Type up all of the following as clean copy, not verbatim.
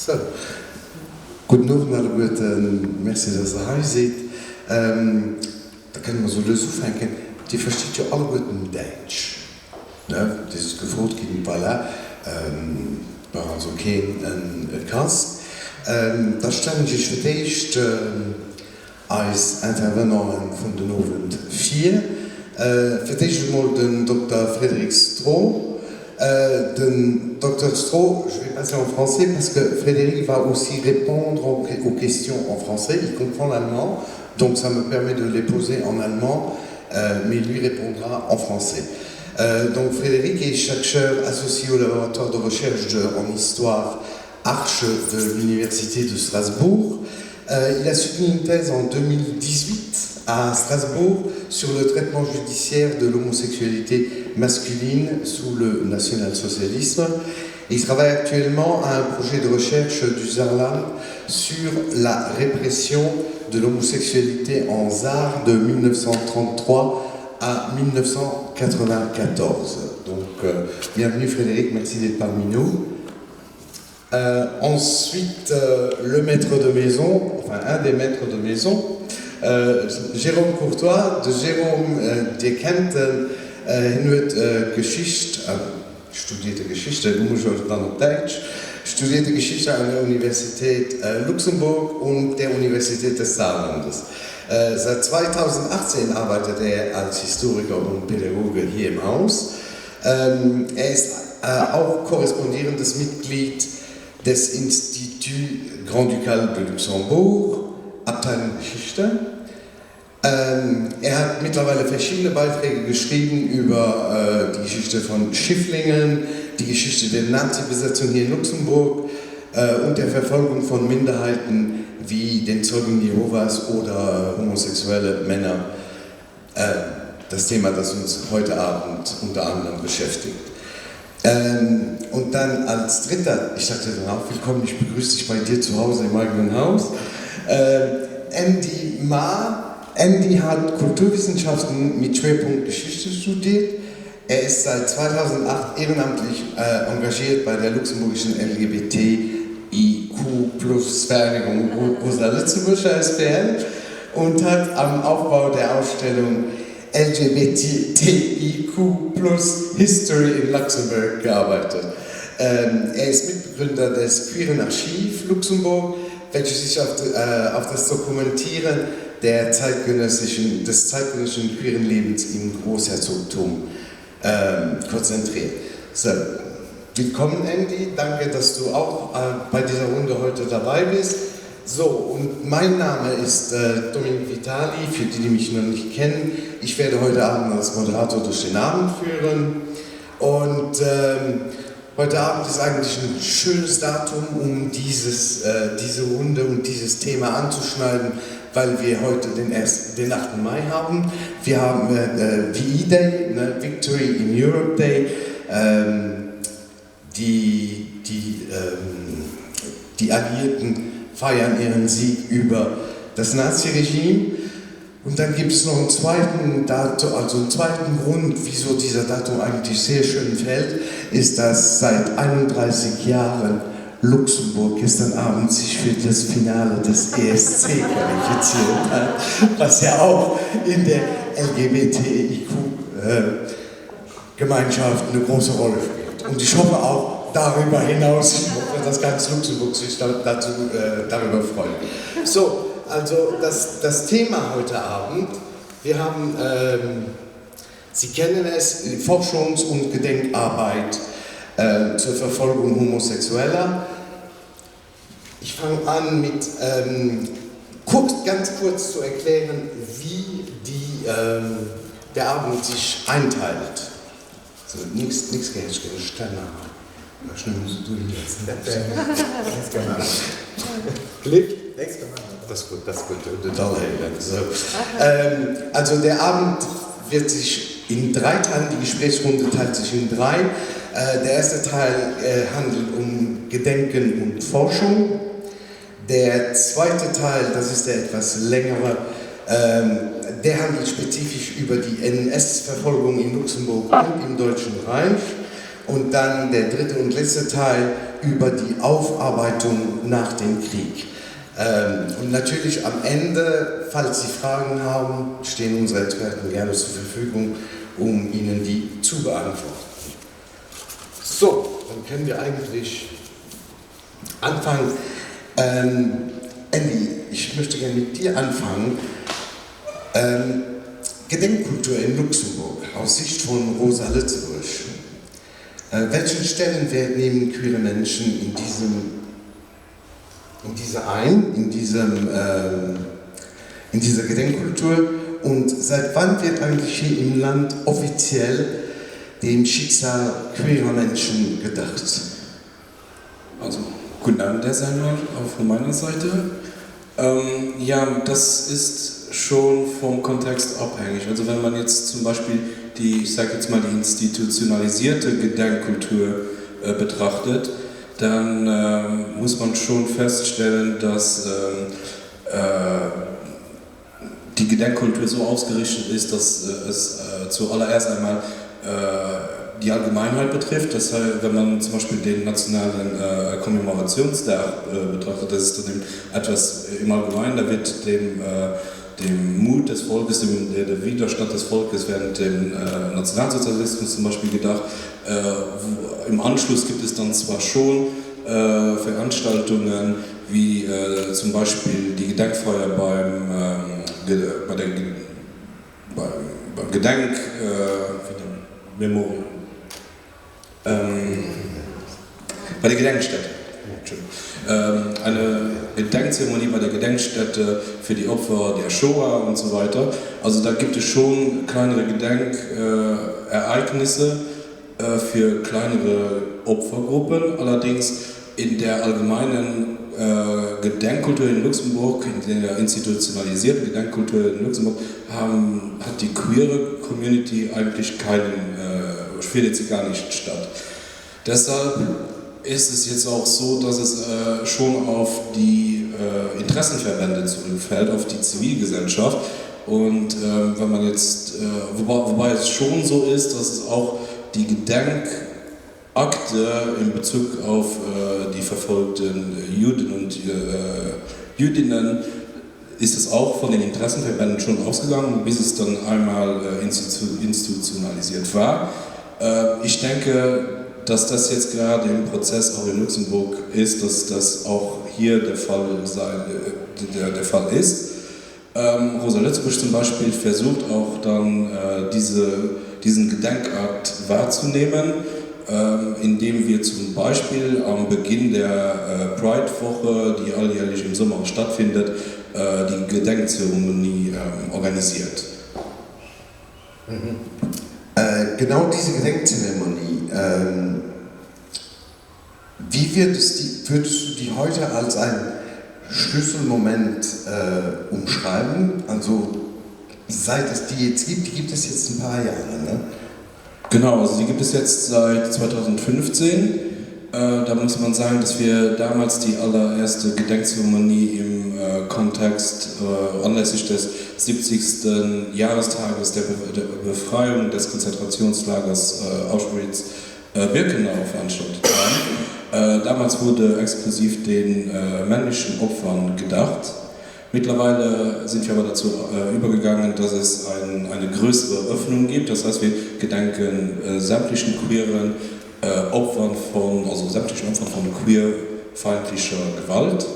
So, guten Abend alle guten, merci dass ihr hier seid. Da können wir so lösen fangen. Die versteht ja alle guten Deutsch. Ne? Das ist gefragt gegen voilà. Bei uns okay ein Kast. Da stand ich für dich als Intervenant von den Abend 4. Für dich mal den Dr. Frédéric Stroh. Dr. Stroh, je vais passer en français parce que Frédéric va aussi répondre aux questions en français. Il comprend l'allemand, donc ça me permet de les poser en allemand, mais lui répondra en français. Donc Frédéric est chercheur associé au laboratoire de recherche en histoire Arche de l'Université de Strasbourg. Il a soutenu une thèse en 2018 à Strasbourg sur le traitement judiciaire de l'homosexualité masculine sous le national-socialisme. Il travaille actuellement à un projet de recherche du Saarland sur la répression de l'homosexualité en Saar de 1933 à 1994. Donc, bienvenue Frédéric, merci d'être parmi nous. Ensuite, le maître de maison, enfin un des maîtres de maison, Jérôme Courtois, de Jérôme, der kennt Geschichte, studierte Geschichte, dann auf Deutsch, studierte Geschichte an der Universität Luxemburg und der Universität des Saarlandes. Seit 2018 arbeitet er als Historiker und Pädagoge hier im Haus. Er ist auch korrespondierendes Mitglied des Institut Grand-Ducal de Luxembourg, Abteilung Geschichte. Er hat mittlerweile verschiedene Beiträge geschrieben über die Geschichte von Schifflingen, die Geschichte der Nazi-Besetzung hier in Luxemburg und der Verfolgung von Minderheiten wie den Zeugen Jehovas oder homosexuelle Männer. Das Thema, das uns heute Abend unter anderem beschäftigt. Und dann als dritter, ich sagte dann auch, willkommen, ich begrüße dich bei dir zu Hause im eigenen Haus. Andy Ma. Andy hat Kulturwissenschaften mit Schwerpunkt Geschichte studiert. Er ist seit 2008 ehrenamtlich engagiert bei der luxemburgischen LGBTIQ+-Vereinigung Rosa Lützeburger SPL und hat am Aufbau der Ausstellung LGBTIQ+ History in Luxemburg gearbeitet. Er ist Mitbegründer des Queeren Archiv Luxemburg, welches sich auf das Dokumentieren des zeitgenössischen queeren Lebens im Großherzogtum konzentriert. So, willkommen Andy, danke, dass du auch bei dieser Runde heute dabei bist. So, und mein Name ist Dominik Vitali, für die, die mich noch nicht kennen. Ich werde heute Abend als Moderator durch den Abend führen. Und heute Abend ist eigentlich ein schönes Datum, um diese Runde und dieses Thema anzuschneiden, weil wir heute den 8. Mai haben. Wir haben VE-Day, ne, Victory in Europe Day, die Alliierten feiern ihren Sieg über das Naziregime. Und dann gibt es noch einen zweiten Datum, also einen zweiten Grund, wieso dieser Datum eigentlich sehr schön fällt, ist, dass seit 31 Jahren Luxemburg gestern Abend sich für das Finale des ESC qualifiziert hat, was ja auch in der LGBTIQ-Gemeinschaft eine große Rolle spielt. Und ich hoffe auch darüber hinaus, ich hoffe, dass ganz Luxemburg sich darüber freut. So, also das Thema heute Abend, wir haben, Sie kennen es, Forschungs- und Gedenkarbeit zur Verfolgung Homosexueller. Ich fange an mit ganz kurz zu erklären, wie der Abend sich einteilt. So, nichts Steiner. Schnell musst du hinsetzen. Klick. Das ist gut. Also der Abend wird sich in 3 teilen, die Gesprächsrunde teilt sich in 3. Der erste Teil handelt um Gedenken und Forschung. Der zweite Teil, das ist der etwas längere, der handelt spezifisch über die NS-Verfolgung in Luxemburg und im Deutschen Reich. Und dann der dritte und letzte Teil über die Aufarbeitung nach dem Krieg. Und natürlich am Ende, falls Sie Fragen haben, stehen unsere Experten gerne zur Verfügung, um Ihnen die zu beantworten. So, dann können wir eigentlich anfangen. Andy, ich möchte gerne mit dir anfangen. Gedenkkultur in Luxemburg aus Sicht von Rosa Lützeburg. Welchen Stellenwert nehmen queere Menschen in dieser Gedenkkultur und seit wann wird eigentlich hier im Land offiziell dem Schicksal queerer Menschen gedacht? Also, guten Abend erst einmal auch von meiner Seite. Ja, das ist schon vom Kontext abhängig. Also wenn man jetzt zum Beispiel die institutionalisierte Gedenkkultur betrachtet, dann muss man schon feststellen, dass die Gedenkkultur so ausgerichtet ist, dass es zuallererst einmal die Allgemeinheit betrifft. Das heißt, wenn man zum Beispiel den nationalen Kommemorationstag betrachtet, das ist dann etwas im Allgemeinen, da wird dem Mut des Volkes, der Widerstand des Volkes während dem Nationalsozialismus zum Beispiel gedacht. Im Anschluss gibt es dann zwar schon Veranstaltungen wie zum Beispiel die Gedenkfeier beim bei der Gedenkstätte. Eine Gedenkzeremonie bei der Gedenkstätte für die Opfer der Shoah und so weiter. Also da gibt es schon kleinere Gedenkereignisse für kleinere Opfergruppen. Allerdings in der allgemeinen Gedenkkultur in Luxemburg, in der institutionalisierten Gedenkkultur in Luxemburg, hat die queere Community eigentlich findet sie gar nicht statt. Deshalb ist es jetzt auch so, dass es schon auf die Interessenverbände zurückfällt, auf die Zivilgesellschaft. Und wenn man jetzt, wobei es schon so ist, dass es auch die Gedenkakte in Bezug auf die verfolgten Juden und Jüdinnen ist es auch von den Interessenverbänden schon ausgegangen, bis es dann einmal institutionalisiert war. Ich denke, dass das jetzt gerade im Prozess auch in Luxemburg ist, dass das auch hier der Fall ist. Rosa Lützeburg zum Beispiel versucht auch dann diesen Gedenkakt wahrzunehmen, indem wir zum Beispiel am Beginn der Pride-Woche, die alljährlich im Sommer stattfindet, die Gedenkzeremonie organisiert. Mhm. Genau diese Gedenkzeremonie, wie würdest du die heute als einen Schlüsselmoment umschreiben? Also seit es die jetzt gibt, die gibt es jetzt ein paar Jahre, ne? Genau, also die gibt es jetzt seit 2015. Da muss man sagen, dass wir damals die allererste Gedenkzeremonie im Kontext anlässlich des 70. Jahrestages der Befreiung des Konzentrationslagers Auschwitz-Birkenau veranstaltet haben. Damals wurde exklusiv den männlichen Opfern gedacht. Mittlerweile sind wir aber dazu übergegangen, dass es eine größere Öffnung gibt. Das heißt, wir gedenken sämtlichen queeren Opfern von queerfeindlicher Gewalt.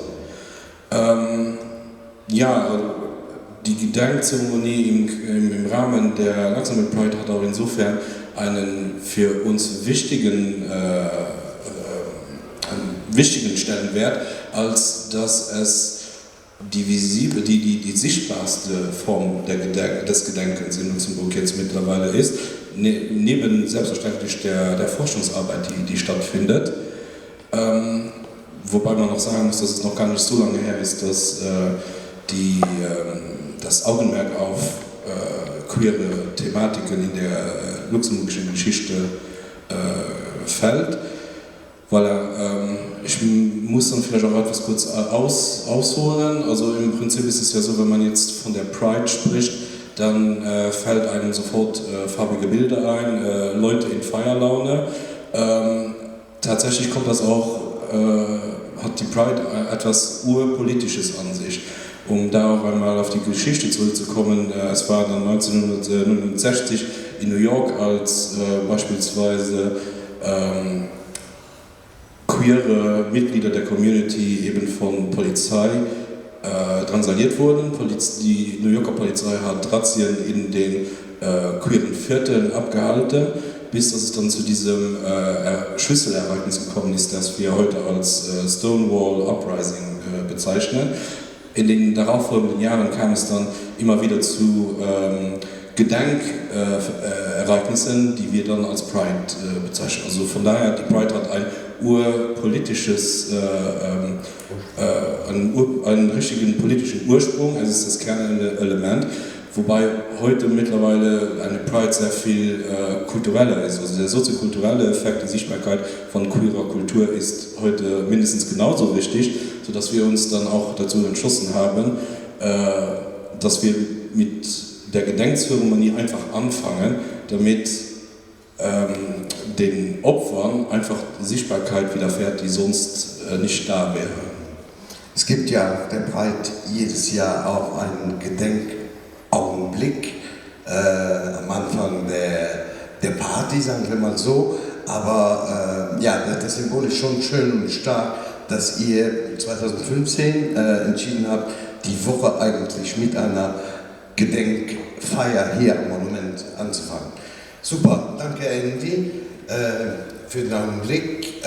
Die Gedenkzeremonie im Rahmen der Luxemburg Pride hat auch insofern einen für uns wichtigen Stellenwert, als dass es die sichtbarste Form des Gedenkens in Luxemburg jetzt mittlerweile ist, neben selbstverständlich der Forschungsarbeit, die stattfindet. Wobei man noch sagen muss, dass es noch gar nicht so lange her ist, dass das Augenmerk auf queere Thematiken in der luxemburgischen Geschichte fällt. Weil ich muss dann vielleicht auch etwas kurz ausholen. Also im Prinzip ist es ja so, wenn man jetzt von der Pride spricht, dann fällt einem sofort farbige Bilder ein, Leute in Feierlaune. Tatsächlich kommt das auch, hat die Pride etwas Urpolitisches an sich. Um da auch einmal auf die Geschichte zurückzukommen, es war dann 1969 in New York, als beispielsweise queere Mitglieder der Community eben von Polizei drangsaliert wurden. Die New Yorker Polizei hat Razzien in den queeren Vierteln abgehalten, bis es dann zu diesem Schlüsselereignis gekommen ist, das wir heute als Stonewall Uprising bezeichnen. In den darauffolgenden Jahren kam es dann immer wieder zu Gedenkereignissen, die wir dann als Pride bezeichnen. Also von daher, die Pride hat ein urpolitisches, einen richtigen politischen Ursprung, also es ist das Kernelement, wobei heute mittlerweile eine Pride sehr viel kultureller ist. Also der soziokulturelle Effekt, die Sichtbarkeit von queerer Kultur ist heute mindestens genauso wichtig, sodass wir uns dann auch dazu entschlossen haben, dass wir mit der Gedenkzeremonie einfach anfangen, damit den Opfern einfach Sichtbarkeit widerfährt, die sonst nicht da wäre. Es gibt ja auf der Pride jedes Jahr auch einen Gedenkaugenblick am Anfang der Party, sagen wir mal so. Aber ja, das Symbol ist schon schön und stark, dass ihr 2015 entschieden habt, die Woche eigentlich mit einer Gedenkfeier hier am Monument anzufangen. Super, danke Andy für den Augenblick.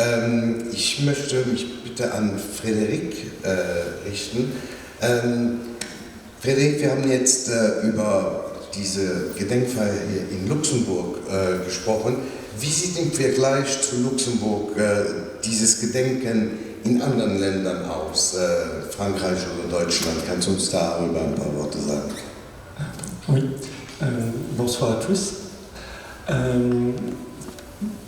Ich möchte mich bitte an Frederik richten. Frederik, wir haben jetzt über diese Gedenkfeier hier in Luxemburg gesprochen. Wie sieht im Vergleich zu Luxemburg dieses Gedenken in anderen Ländern aus? Frankreich oder Deutschland? Kannst du uns darüber ein paar Worte sagen? Oui, bonsoir à tous.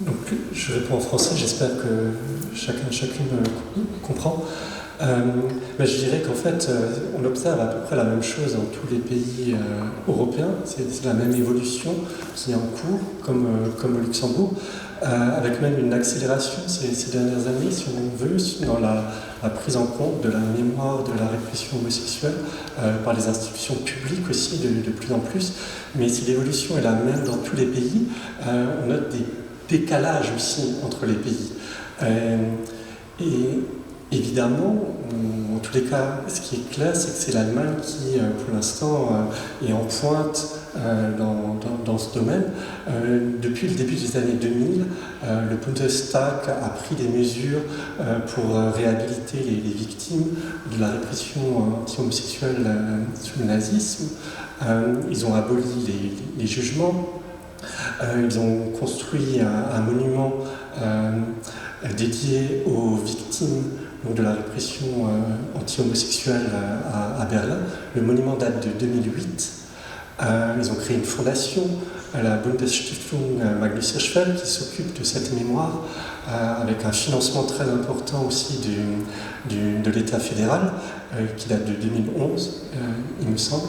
Donc, je réponds en français, j'espère que chacune comprend. Mais je dirais qu'en fait, on observe à peu près la même chose dans tous les pays européens. C'est la même évolution qui est en cours, comme au Luxembourg, avec même une accélération ces dernières années, si on veut, dans la prise en compte de la mémoire de la répression homosexuelle par les institutions publiques aussi, de plus en plus. Mais si l'évolution est la même dans tous les pays, on note des décalages aussi entre les pays. Et évidemment, en tous les cas, ce qui est clair, c'est que c'est l'Allemagne qui, pour l'instant, est en pointe dans ce domaine. Depuis le début des années 2000, le Bundestag a pris des mesures pour réhabiliter les victimes de la répression anti-homosexuelle sous le nazisme. Ils ont aboli les jugements. Ils ont construit un monument dédié aux victimes donc de la répression anti-homosexuelle à Berlin. Le monument date de 2008. Ils ont créé une fondation, la Bundesstiftung Magnus Hirschfeld, qui s'occupe de cette mémoire, avec un financement très important aussi de l'État fédéral, qui date de 2011, il me semble.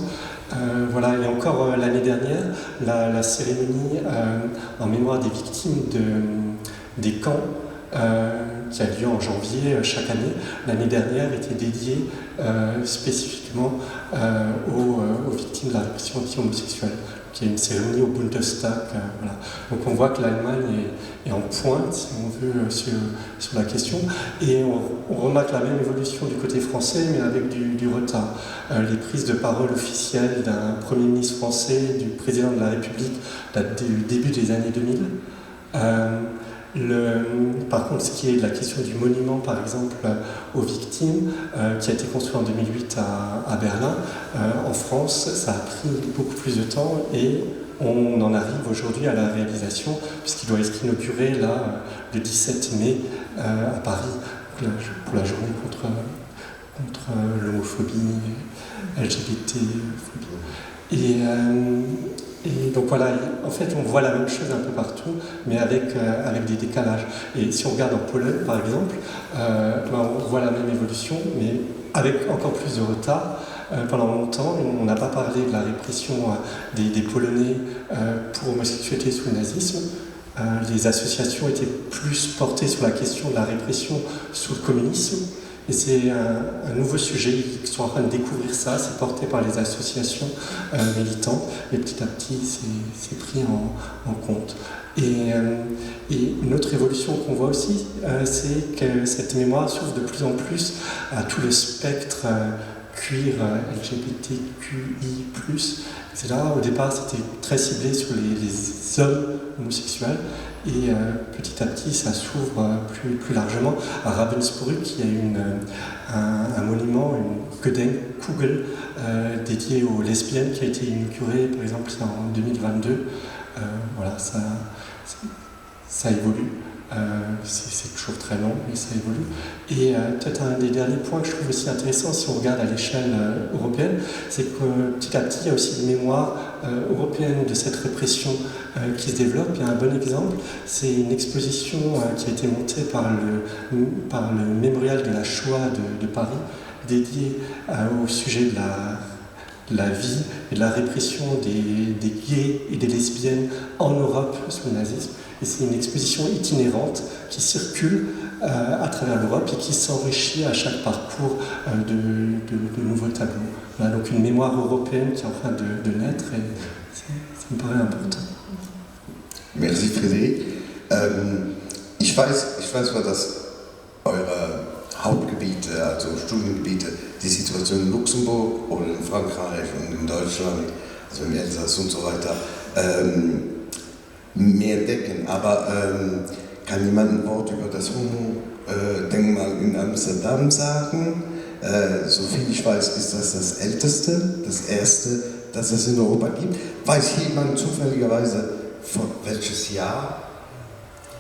Voilà, et encore l'année dernière, la cérémonie en mémoire des victimes des camps, qui a lieu en janvier chaque année, l'année dernière était dédiée spécifiquement aux victimes de la répression anti-homosexuelle. Il y a une cérémonie au Bundestag. Voilà. Donc on voit que l'Allemagne est en pointe, si on veut, sur la question. Et on remarque la même évolution du côté français, mais avec du retard. Les prises de parole officielles d'un Premier ministre français, du président de la République, datent du début des années 2000. Par contre, ce qui est de la question du monument, par exemple, aux victimes, qui a été construit en 2008 à Berlin, en France, ça a pris beaucoup plus de temps et on en arrive aujourd'hui à la réalisation, puisqu'il doit être inauguré là, le 17 mai à Paris, pour la journée contre l'homophobie, LGBT-phobie. Et donc voilà, en fait on voit la même chose un peu partout, mais avec des décalages. Et si on regarde en Pologne par exemple, on voit la même évolution, mais avec encore plus de retard. Pendant longtemps, on n'a pas parlé de la répression des Polonais pour homosexualité sous le nazisme. les associations étaient plus portées sur la question de la répression sous le communisme. Et c'est un nouveau sujet, ils sont en train de découvrir ça, c'est porté par les associations militantes, et petit à petit c'est pris en compte. Et une autre évolution qu'on voit aussi, c'est que cette mémoire s'ouvre de plus en plus à tout le spectre queer, LGBTQI+, etc. Au départ, c'était très ciblé sur les hommes homosexuels, et petit à petit, ça s'ouvre plus largement. À Ravensbrück, il y a un monument, une Gedenkkugel, dédié aux lesbiennes, qui a été inauguré, par exemple, en 2022. Voilà, ça évolue. C'est toujours très long, mais ça évolue. Et peut-être un des derniers points que je trouve aussi intéressant, si on regarde à l'échelle européenne, c'est que petit à petit, il y a aussi une mémoire européenne de cette répression qui se développe. Il y a un bon exemple, c'est une exposition qui a été montée par le mémorial de la Shoah de Paris, dédiée au sujet de la vie et de la répression des gays et des lesbiennes en Europe sous le nazisme. Et c'est une exposition itinérante qui circule à travers l'Europe et qui s'enrichit à chaque parcours de nouveaux tableaux. Voilà, donc une mémoire européenne qui est en train de naître, et ça me paraît important. Merci Frédéric. Ich weiß, war das eure Hauptgebiete, also Studiengebiete, die Situation in Luxemburg oder in Frankreich und in Deutschland, also im Elsass und so weiter, mehr decken. Aber kann jemand ein Wort über das Homo-Denkmal in Amsterdam sagen? Soviel ich weiß, ist das älteste, das erste, das es in Europa gibt. Weiß jemand zufälligerweise, von welches Jahr?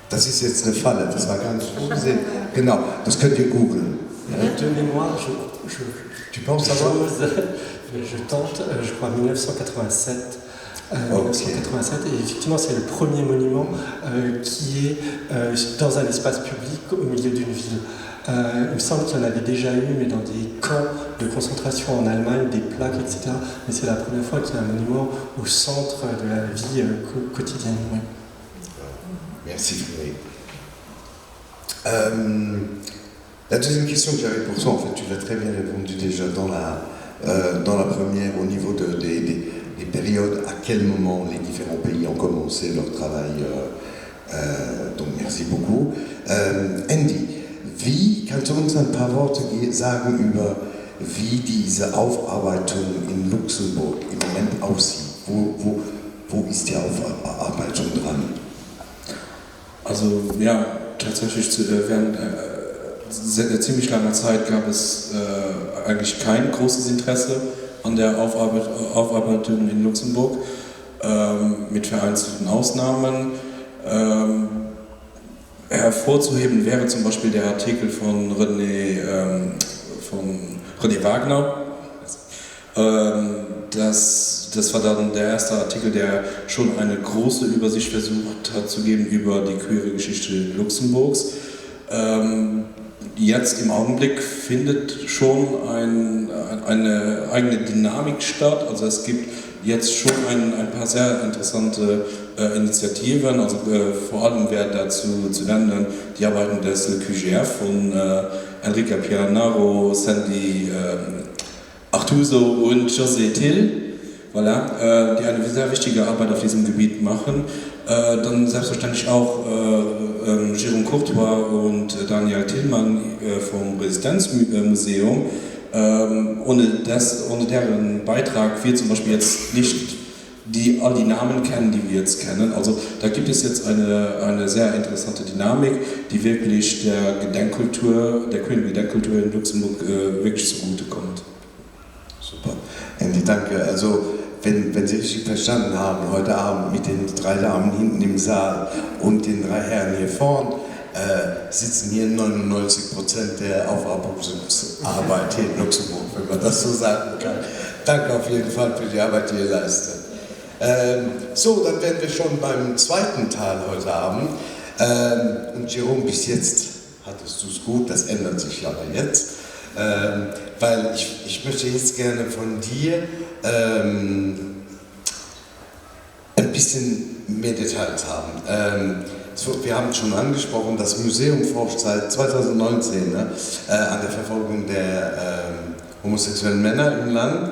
Das ist jetzt eine Falle, das war gar nicht vorgesehen. Genau, das könnt ihr googeln. De mémoire, Tu penses savoir? Je tente, je crois 1987. 1987, et effectivement c'est le premier monument qui est dans un espace public au milieu d'une ville. Il me semble qu'il y en avait déjà eu, mais dans des camps de concentration en Allemagne, des plaques, etc. Mais c'est la première fois qu'il y a un monument au centre de la vie quotidienne. Oui. Merci Frédéric. La deuxième question que j'avais pour toi, en fait, tu l'as très bien répondu déjà dans la première, au niveau des périodes, à quel moment les différents pays ont commencé leur travail. Donc merci beaucoup. Andy, wie kannst du uns ein paar Worte sagen über, wie diese Aufarbeitung in Luxemburg im Moment aussieht? Wo ist die Aufarbeitung dran? Also ja, tatsächlich während ziemlich langer Zeit gab es eigentlich kein großes Interesse an der Aufarbeitung in Luxemburg, mit vereinzelten Ausnahmen. Hervorzuheben wäre zum Beispiel der Artikel von René Wagner. Das war dann der erste Artikel, der schon eine große Übersicht versucht hat zu geben über die queere Geschichte Luxemburgs. Jetzt im Augenblick findet schon eine eigene Dynamik statt. Also es gibt jetzt schon ein paar sehr interessante Initiativen. Also vor allem wäre dazu zu nennen die Arbeiten des QGR von Enrica Pianaro, Sandy Artuso und José Till, voilà, die eine sehr wichtige Arbeit auf diesem Gebiet machen. Dann selbstverständlich auch Jérôme Courtois und Daniel Tillmann vom Resistenzmuseum. Ohne deren Beitrag wir zum Beispiel jetzt nicht all die Namen kennen, die wir jetzt kennen. Also da gibt es jetzt eine sehr interessante Dynamik, die wirklich der queeren Gedenkkultur in Luxemburg wirklich zugutekommt. Super. Andy, danke. Also wenn Sie richtig verstanden haben, heute Abend mit den 3 Damen hinten im Saal und den 3 Herren hier vorn, sitzen hier 99% der Aufarbeitungsarbeit hier in Luxemburg, wenn man das so sagen kann. Danke auf jeden Fall für die Arbeit, die ihr leistet. So, dann wären wir schon beim zweiten Teil heute Abend. Und Jérôme, bis jetzt hattest du es gut, das ändert sich aber jetzt. Weil ich möchte jetzt gerne von dir ein bisschen mehr Details haben. Wir haben schon angesprochen, das Museum forscht seit 2019 an der Verfolgung der homosexuellen Männer im Land.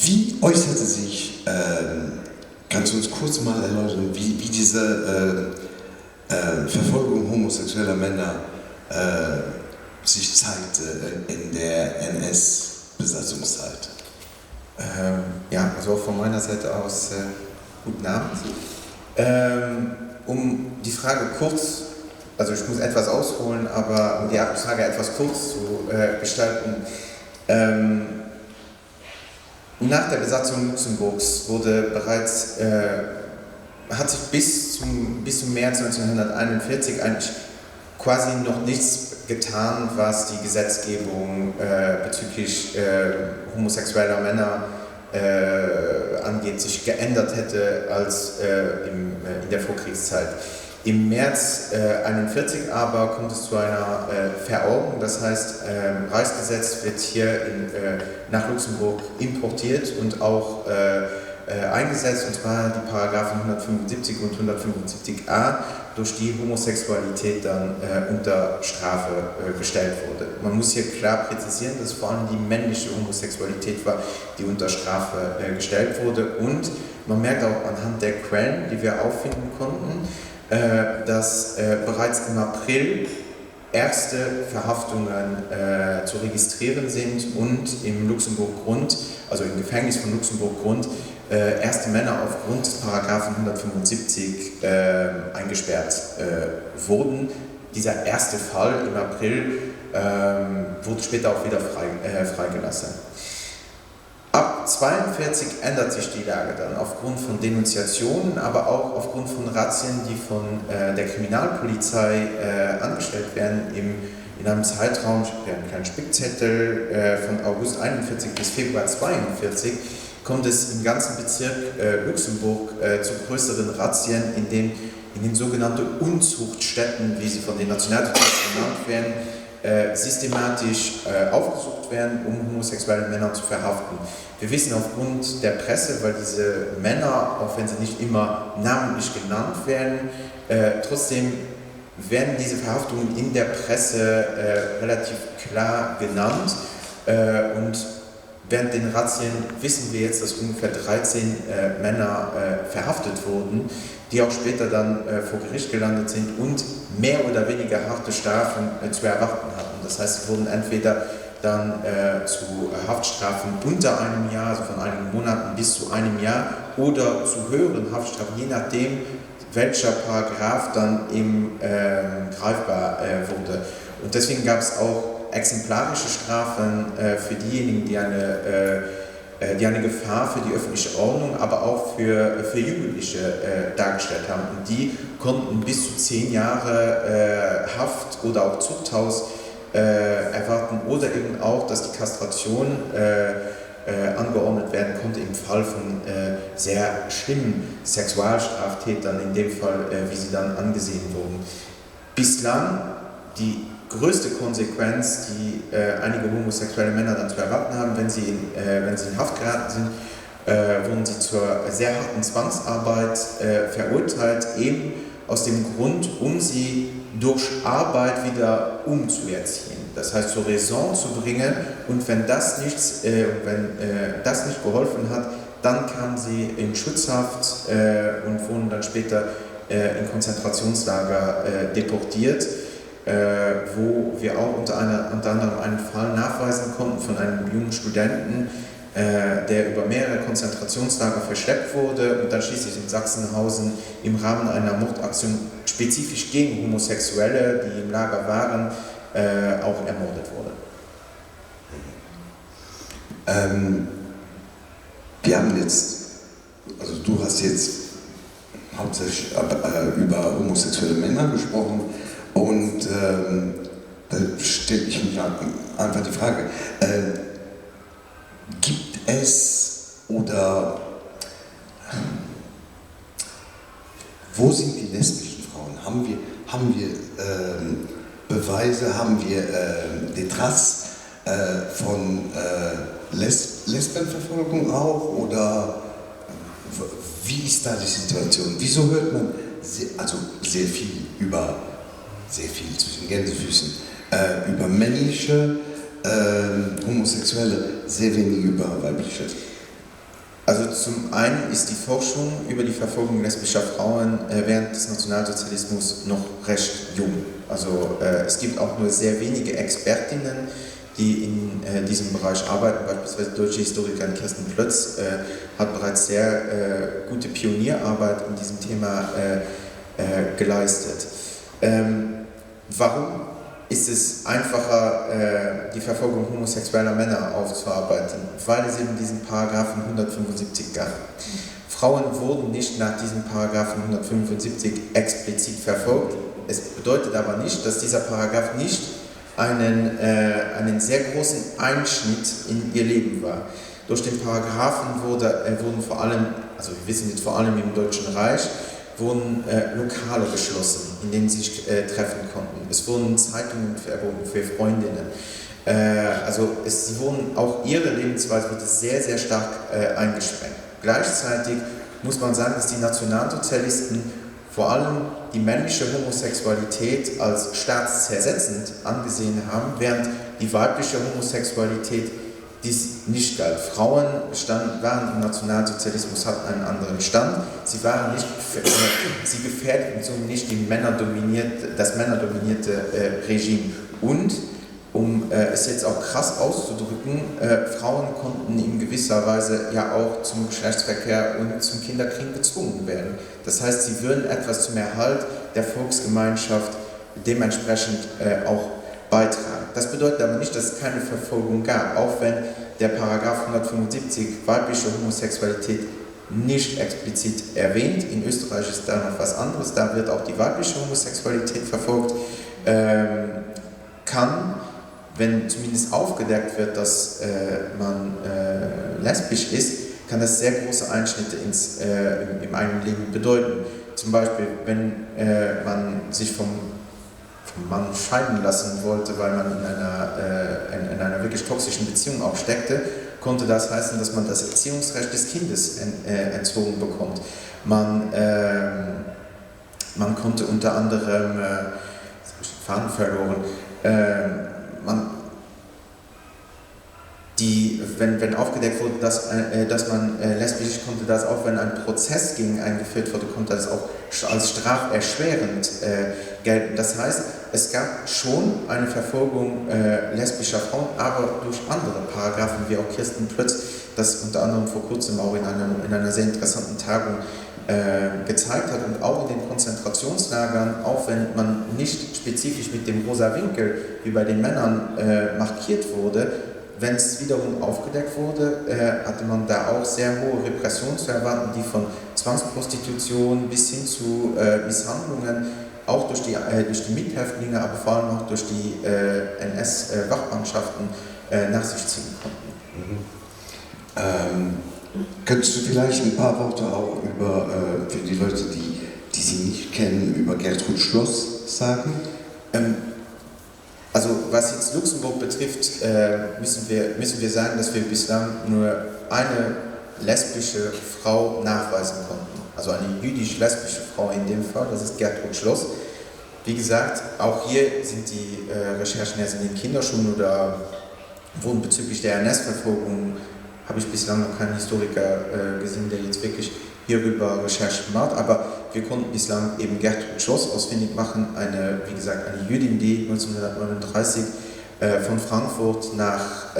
Wie äußerte sich, kannst du uns kurz mal erläutern, wie diese Verfolgung homosexueller Männer sich zeigte in der NS-Besatzungszeit? Ja, also von meiner Seite aus guten Abend. Um die Frage kurz, also ich muss etwas ausholen, aber um die Frage etwas kurz zu gestalten. Nach der Besatzung Luxemburgs wurde bereits, hat sich bis zum März 1941 eigentlich quasi noch nichts getan, was die Gesetzgebung bezüglich homosexueller Männer angeht, sich geändert hätte als in der Vorkriegszeit. Im März 1941 aber kommt es zu einer Verordnung, das heißt, Reichsgesetz wird hier nach Luxemburg importiert und auch eingesetzt, und zwar die Paragraphen 175 und 175a, durch die Homosexualität dann unter Strafe gestellt wurde. Man muss hier klar präzisieren, dass vor allem die männliche Homosexualität war, die unter Strafe gestellt wurde, und man merkt auch anhand der Quellen, die wir auffinden konnten, dass bereits im April erste Verhaftungen zu registrieren sind und im Luxemburg-Grund, also im Gefängnis von Luxemburg-Grund, erste Männer aufgrund des Paragraphen 175 eingesperrt wurden. Dieser erste Fall im April wurde später auch wieder freigelassen. Ab 1942 ändert sich die Lage dann aufgrund von Denunziationen, aber auch aufgrund von Razzien, die von der Kriminalpolizei angestellt werden in einem Zeitraum, ich habe hier einen kleinen Spickzettel, von August 1941 bis Februar 1942, kommt es im ganzen Bezirk Luxemburg zu größeren Razzien, in den sogenannten Unzuchtstätten, wie sie von den Nationalsozialisten genannt werden, systematisch aufgesucht werden, um homosexuelle Männer zu verhaften. Wir wissen aufgrund der Presse, weil diese Männer, auch wenn sie nicht immer namentlich genannt werden, trotzdem werden diese Verhaftungen in der Presse relativ klar genannt, und während den Razzien wissen wir jetzt, dass ungefähr 13 Männer verhaftet wurden, die auch später dann vor Gericht gelandet sind und mehr oder weniger harte Strafen zu erwarten hatten. Das heißt, sie wurden entweder dann zu Haftstrafen unter einem Jahr, also von einigen Monaten bis zu einem Jahr, oder zu höheren Haftstrafen, je nachdem, welcher Paragraph dann eben greifbar wurde. Und deswegen gab es auch exemplarische Strafen für diejenigen, die eine Gefahr für die öffentliche Ordnung, aber auch für Jugendliche dargestellt haben. Und die konnten bis zu 10 Jahre Haft oder auch Zuchthaus erwarten, oder eben auch, dass die Kastration angeordnet werden konnte im Fall von sehr schlimmen Sexualstraftätern, in dem Fall, wie sie dann angesehen wurden. Bislang die größte Konsequenz, die einige homosexuelle Männer dann zu erwarten haben, wenn sie in Haft geraten sind, wurden sie zur sehr harten Zwangsarbeit verurteilt, eben aus dem Grund, um sie durch Arbeit wieder umzuerziehen. Das heißt, zur Raison zu bringen, und wenn das nicht geholfen hat, dann kamen sie in Schutzhaft und wurden dann später in Konzentrationslager deportiert, wo wir auch unter anderem einen Fall nachweisen konnten von einem jungen Studenten, der über mehrere Konzentrationslager verschleppt wurde und dann schließlich in Sachsenhausen im Rahmen einer Mordaktion spezifisch gegen Homosexuelle, die im Lager waren, auch ermordet wurde. Wir haben jetzt, also du hast jetzt hauptsächlich über homosexuelle Männer gesprochen, und da stelle ich mich einfach die Frage, gibt es oder wo sind die lesbischen Frauen? Haben wir Beweise, haben wir Details von Lesbenverfolgung auch, oder Wie ist da die Situation? Wieso hört man sehr viel zwischen Gänsefüßen, über männliche Homosexuelle, sehr wenig über weibliche? Also zum einen ist die Forschung über die Verfolgung lesbischer Frauen während des Nationalsozialismus noch recht jung. Also es gibt auch nur sehr wenige Expertinnen, die in diesem Bereich arbeiten. Beispielsweise die deutsche Historikerin Kirsten Plötz hat bereits sehr gute Pionierarbeit in diesem Thema geleistet. Warum ist es einfacher, die Verfolgung homosexueller Männer aufzuarbeiten? Weil es eben diesen Paragraphen 175 gab. Frauen wurden nicht nach diesem Paragraphen 175 explizit verfolgt. Es bedeutet aber nicht, dass dieser Paragraph nicht einen sehr großen Einschnitt in ihr Leben war. Durch den Paragraphen wurden vor allem, also wir wissen jetzt vor allem im Deutschen Reich, wurden Lokale geschlossen, in denen sie sich treffen konnten. Es wurden Zeitungen verboten für Freundinnen. Auch ihre Lebensweise wurde sehr, sehr stark eingeschränkt. Gleichzeitig muss man sagen, dass die Nationalsozialisten vor allem die männliche Homosexualität als staatszersetzend angesehen haben, während die weibliche Homosexualität dies nicht galt. Frauen waren im Nationalsozialismus, hatten einen anderen Stand. Sie gefährdeten so nicht das männerdominierte Regime. Und, um es jetzt auch krass auszudrücken, Frauen konnten in gewisser Weise ja auch zum Geschlechtsverkehr und zum Kinderkriegen gezwungen werden. Das heißt, sie würden etwas zum Erhalt der Volksgemeinschaft dementsprechend auch beitragen. Das bedeutet aber nicht, dass es keine Verfolgung gab, auch wenn der Paragraph 175 weibliche Homosexualität nicht explizit erwähnt. In Österreich ist da noch was anderes, da wird auch die weibliche Homosexualität verfolgt. Kann, wenn zumindest aufgedeckt wird, dass man lesbisch ist, kann das sehr große Einschnitte im eigenen Leben bedeuten. Zum Beispiel, wenn man sich vom Mann scheiden lassen wollte, weil man in einer wirklich toxischen Beziehung auch steckte, konnte das heißen, dass man das Erziehungsrecht des Kindes entzogen bekommt. Man konnte unter anderem, Faden verloren, wenn aufgedeckt wurde, dass man lesbisch ist, konnte das auch, wenn ein Prozess gegen einen geführt wurde, konnte das auch als straferschwerend gelten. Das heißt, es gab schon eine Verfolgung lesbischer Frauen, aber durch andere Paragraphen, wie auch Kirsten Plötz das unter anderem vor kurzem auch in einer sehr interessanten Tagung gezeigt hat, und auch in den Konzentrationslagern, auch wenn man nicht spezifisch mit dem rosa Winkel wie bei den Männern markiert wurde, wenn es wiederum aufgedeckt wurde, hatte man da auch sehr hohe Repressionen zu erwarten, die von Zwangsprostitution bis hin zu Misshandlungen, auch durch die Mithäftlinge, aber vor allem auch durch die NS-Wachmannschaften nach sich ziehen konnten. Könntest du vielleicht ein paar Worte auch für die Leute, die sie nicht kennen, über Gertrud Schloss sagen? Also was jetzt Luxemburg betrifft, müssen wir sagen, dass wir bislang nur eine lesbische Frau nachweisen konnten. Also eine jüdisch-lesbische Frau in dem Fall, das ist Gertrud Schloss. Wie gesagt, auch hier sind die Recherchen erst in den Kinderschuhen oder wurden bezüglich der NS-Verfolgung, habe ich bislang noch keinen Historiker gesehen, der jetzt wirklich hierüber Recherchen macht, aber wir konnten bislang eben Gertrud Schloss ausfindig machen, eine Jüdin, die 1939 von Frankfurt nach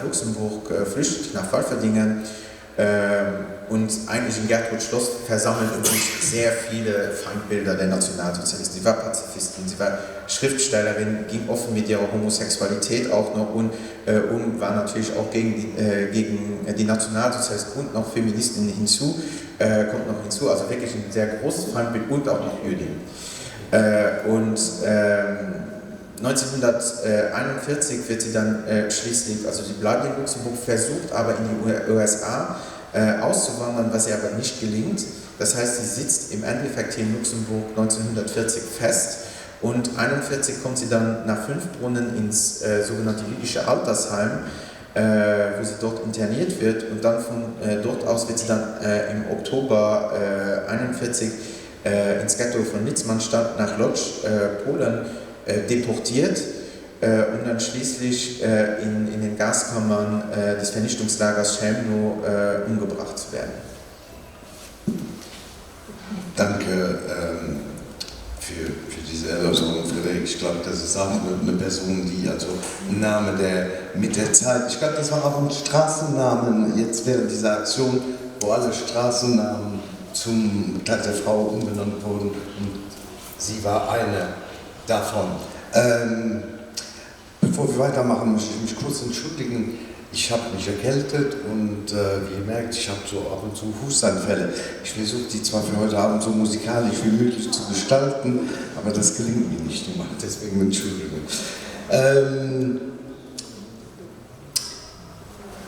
Luxemburg flüchtet, nach Pfalferdingen, und eigentlich in Gertrud Schloss versammelten sich sehr viele Feindbilder der Nationalsozialisten. Sie war Pazifistin, sie war Schriftstellerin, ging offen mit ihrer Homosexualität auch noch und war natürlich auch gegen die Nationalsozialisten und noch Feministinnen kommt noch hinzu, also wirklich ein sehr großes Feindbild und auch noch Jüdin. 1941 wird sie dann schließlich, also sie bleibt in Luxemburg, versucht aber in die USA auszuwandern, was ihr aber nicht gelingt. Das heißt, sie sitzt im Endeffekt hier in Luxemburg 1940 fest, und 1941 kommt sie dann nach Fünfbrunnen ins sogenannte jüdische Altersheim, wo sie dort interniert wird und dann von dort aus wird sie dann im Oktober 1941 ins Ghetto von Litzmannstadt nach Lodz, Polen, deportiert und dann schließlich in den Gaskammern des Vernichtungslagers Chełmno umgebracht zu werden. Danke für diese Erläuterung, Frederik. Ich glaube, das ist auch eine Person, die, also ein Name, der mit der Zeit, ich glaube, das war auch ein Straßennamen, jetzt während dieser Aktion, wo alle Straßennamen zum Tag der Frau umbenannt wurden und sie war eine davon. Bevor wir weitermachen, möchte ich mich kurz entschuldigen. Ich habe mich erkältet und wie ihr merkt, ich habe so ab und zu Hustanfälle. Ich versuche die zwar für heute Abend so musikalisch wie möglich zu gestalten, aber das gelingt mir nicht immer, deswegen Entschuldigung.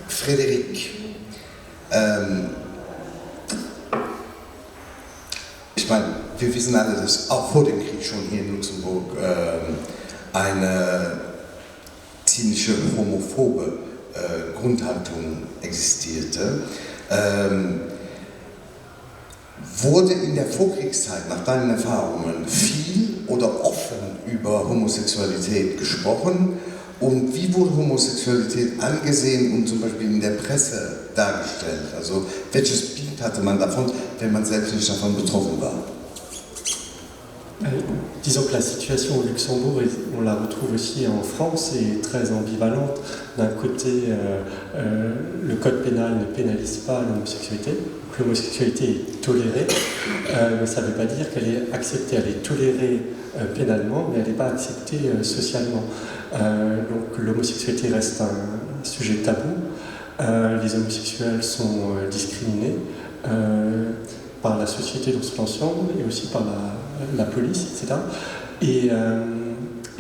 Frederik, ich meine, wir wissen alle, dass auch vor dem Krieg schon hier in Luxemburg eine ziemliche homophobe Grundhaltung existierte. Wurde in der Vorkriegszeit, nach deinen Erfahrungen, viel oder offen über Homosexualität gesprochen? Und wie wurde Homosexualität angesehen und zum Beispiel in der Presse dargestellt? Also welches Bild hatte man davon, wenn man selbst nicht davon betroffen war? Disons que la situation au Luxembourg, on la retrouve aussi en France, est très ambivalente. D'un côté, le code pénal ne pénalise pas l'homosexualité, donc l'homosexualité est tolérée, mais ça ne veut pas dire qu'elle est acceptée, elle est tolérée pénalement, mais elle n'est pas acceptée socialement. Donc l'homosexualité reste un sujet tabou, les homosexuels sont discriminés par la société dans son ensemble et aussi par la police, etc. Et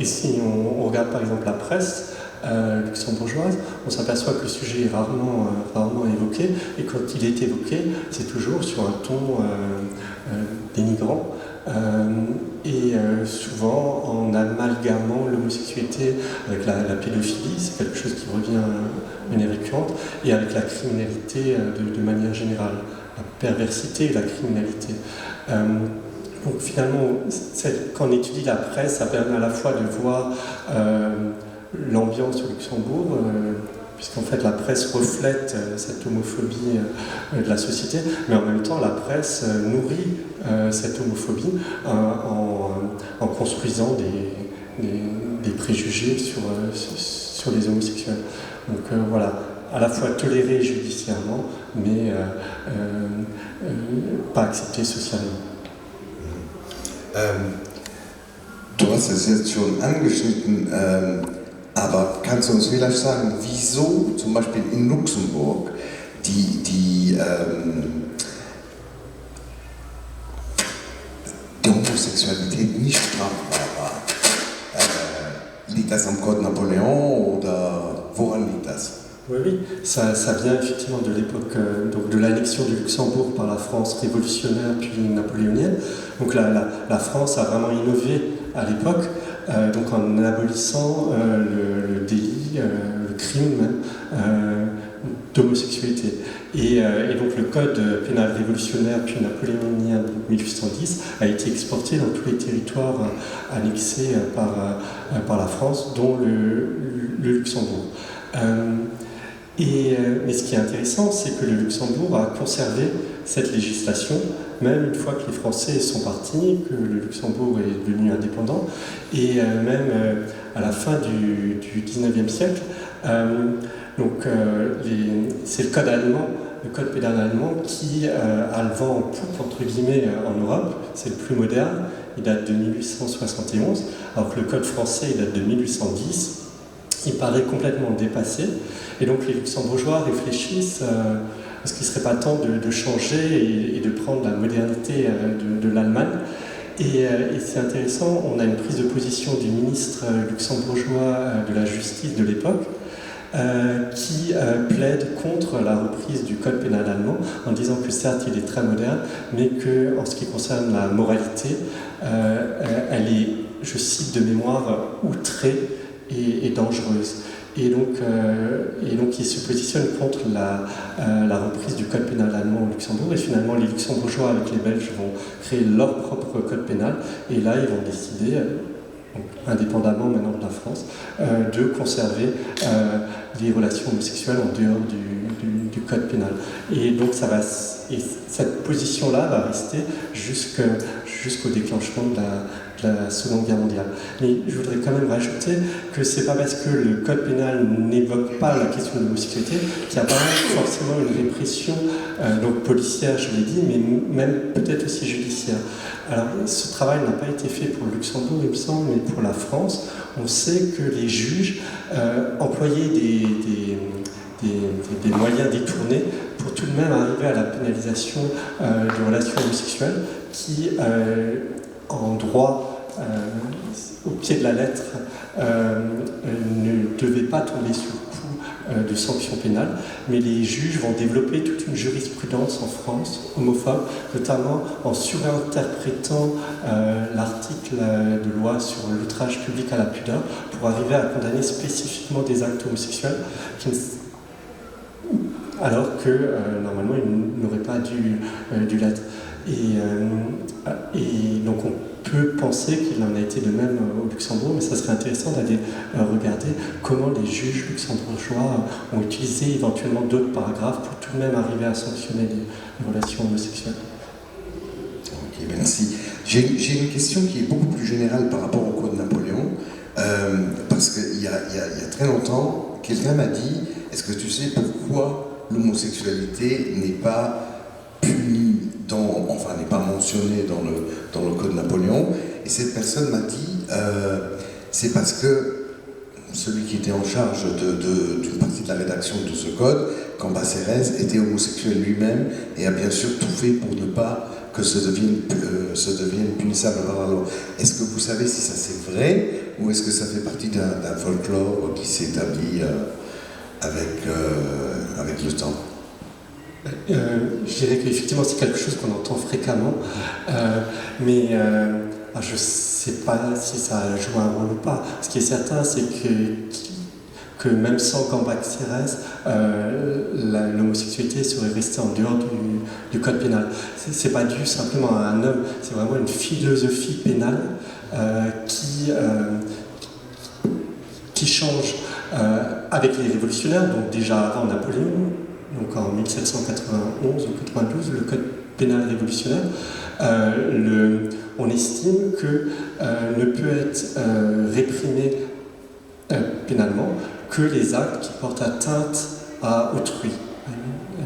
si on regarde par exemple la presse luxembourgeoise, on s'aperçoit que le sujet est rarement évoqué, et quand il est évoqué, c'est toujours sur un ton dénigrant, et souvent en amalgamant l'homosexualité avec la pédophilie, c'est quelque chose qui revient de manière récurrente, et avec la criminalité de manière générale, la perversité et la criminalité. Donc finalement, quand on étudie la presse, ça permet à la fois de voir l'ambiance au Luxembourg, puisqu'en fait la presse reflète cette homophobie de la société, mais en même temps la presse nourrit cette homophobie en construisant des préjugés sur les homosexuels. Donc voilà, à la fois toléré judiciairement, mais pas accepté socialement. Du hast es jetzt schon angeschnitten, aber kannst du uns vielleicht sagen, wieso zum Beispiel in Luxemburg die Homosexualität nicht strafbar war? Liegt das am Code Napoléon oder woran liegt das? Oui, ça vient effectivement de l'époque donc de l'annexion du Luxembourg par la France révolutionnaire puis napoléonienne. Donc la France a vraiment innové à l'époque, donc en abolissant le délit, le crime même, d'homosexualité. Et donc le code pénal révolutionnaire puis napoléonien de 1810 a été exporté dans tous les territoires annexés par la France, dont le Luxembourg. Mais ce qui est intéressant, c'est que le Luxembourg a conservé cette législation, même une fois que les Français sont partis, que le Luxembourg est devenu indépendant, et même à la fin du 19e siècle. C'est le code allemand, le code pénal allemand, qui a le vent en poupe, entre guillemets, en Europe. C'est le plus moderne, il date de 1871, alors que le code français il date de 1810. Il paraît complètement dépassé, et donc les Luxembourgeois réfléchissent est-ce qu'il ne serait pas temps de changer et de prendre la modernité de l'Allemagne. Et c'est intéressant, on a une prise de position du ministre luxembourgeois de la justice de l'époque qui plaide contre la reprise du code pénal allemand en disant que certes il est très moderne, mais qu'en ce qui concerne la moralité, elle est, je cite de mémoire, outrée et dangereuse. et donc il se positionne contre la reprise du code pénal allemand au Luxembourg, et finalement les Luxembourgeois avec les Belges vont créer leur propre code pénal, et là ils vont décider, donc, indépendamment maintenant de la France, de conserver les relations homosexuelles en dehors du code pénal. Et donc cette position-là va rester jusqu'au déclenchement de la Seconde Guerre mondiale. Mais je voudrais quand même rajouter que c'est pas parce que le code pénal n'évoque pas la question de l'homosexualité qu'il n'y a pas forcément une répression donc policière, je l'ai dit, mais même peut-être aussi judiciaire. Alors ce travail n'a pas été fait pour le Luxembourg, il me semble, mais pour la France. On sait que les juges employaient des moyens détournés pour tout de même arriver à la pénalisation de relations homosexuelles qui, en droit, au pied de la lettre, ne devaient pas tomber sous le coup de sanctions pénales, mais les juges vont développer toute une jurisprudence en France homophobe, notamment en surinterprétant l'article de loi sur l'outrage public à la pudeur pour arriver à condamner spécifiquement des actes homosexuels alors que normalement ils n'auraient pas dû l'être. Et donc on peut penser qu'il en a été de même au Luxembourg, mais ça serait intéressant d'aller regarder comment les juges luxembourgeois ont utilisé éventuellement d'autres paragraphes pour tout de même arriver à sanctionner les relations homosexuelles. Ok, merci. J'ai une question qui est beaucoup plus générale par rapport au Code Napoléon, parce qu'il y a très longtemps, quelqu'un m'a dit, est-ce que tu sais pourquoi l'homosexualité n'est pas punie, n'est pas mentionnée dans le Code Napoléon? Et cette personne m'a dit, c'est parce que celui qui était en charge d'une partie de la rédaction de ce code, Cambacérès, était homosexuel lui-même et a bien sûr tout fait pour ne pas que ce devienne punissable par la loi. Est-ce que vous savez si ça c'est vrai, ou est-ce que ça fait partie d'un folklore qui s'est établi avec le temps? Je dirais qu'effectivement c'est quelque chose qu'on entend fréquemment, mais je ne sais pas si ça joue un rôle ou pas. Ce qui est certain, c'est que même sans Cambacérès, l'homosexualité serait restée en dehors du code pénal. C'est pas dû simplement à un homme, c'est vraiment une philosophie pénale qui change avec les révolutionnaires, donc déjà avant Napoléon, donc en 1791 ou 92, le code pénal révolutionnaire, on estime que ne peut être réprimé pénalement que les actes qui portent atteinte à autrui, à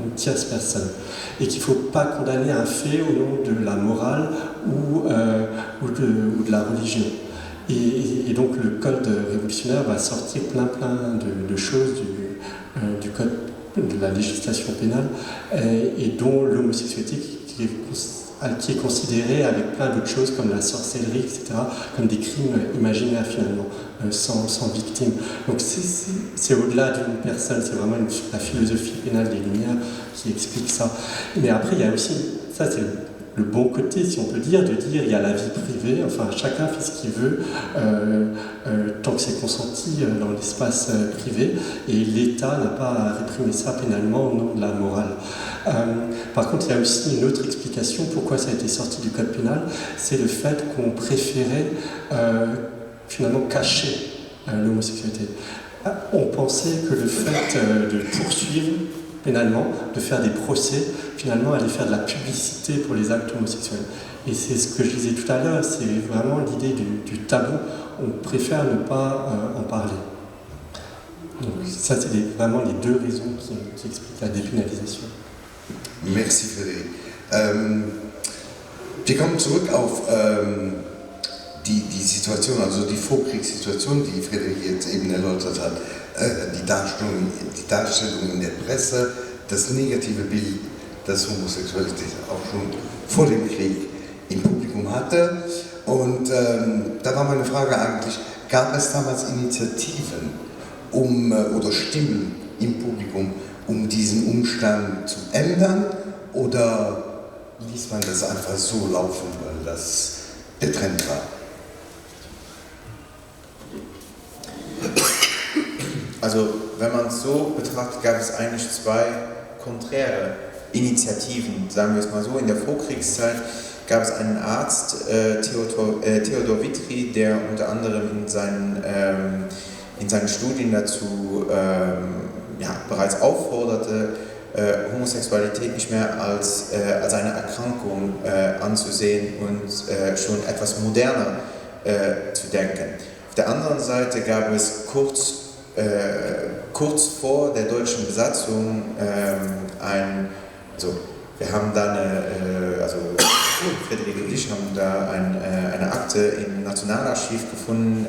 une tierce personne, et qu'il ne faut pas condamner un fait au nom de la morale ou de la religion. Et donc le code révolutionnaire va sortir plein de choses du code de la législation pénale, et dont l'homosexualité qui est considérée avec plein d'autres choses comme la sorcellerie, etc., comme des crimes imaginaires finalement, sans victime. Donc c'est au-delà d'une personne, c'est vraiment la philosophie pénale des Lumières qui explique ça. Mais après, il y a aussi, ça c'est le bon côté, si on peut dire, de dire il y a la vie privée, enfin chacun fait ce qu'il veut, tant que c'est consenti dans l'espace privé, et l'État n'a pas à réprimer ça pénalement au nom de la morale. Par contre, il y a aussi une autre explication pourquoi ça a été sorti du code pénal, c'est le fait qu'on préférait finalement cacher l'homosexualité. On pensait que le fait de poursuivre pénalement, de faire des procès, finalement aller faire de la publicité pour les actes homosexuels. Et c'est ce que je disais tout à l'heure, c'est vraiment l'idée du tabou, on préfère ne pas en parler. Donc ça c'est vraiment les deux raisons qui expliquent la dépénalisation. Merci Frédéric. Wir kommen zurück auf die Situation, also die Vorkriegssituation, die Frédéric jetzt eben erläutert hat. Die Darstellung in der Presse, das negative Bild, das Homosexualität auch schon vor dem Krieg im Publikum hatte. Und da war meine Frage eigentlich, gab es damals Initiativen oder Stimmen im Publikum, um diesen Umstand zu ändern, oder ließ man das einfach so laufen, weil das der Trend war? Also, wenn man es so betrachtet, gab es eigentlich zwei konträre Initiativen, sagen wir es mal so. In der Vorkriegszeit gab es einen Arzt, Theodor Vitry, der unter anderem in seinen Studien dazu bereits aufforderte, Homosexualität nicht mehr als eine Erkrankung anzusehen und schon etwas moderner zu denken. Auf der anderen Seite gab es kurz vor der deutschen Besatzung wir haben da Friedrich und ich haben da eine Akte im Nationalarchiv gefunden.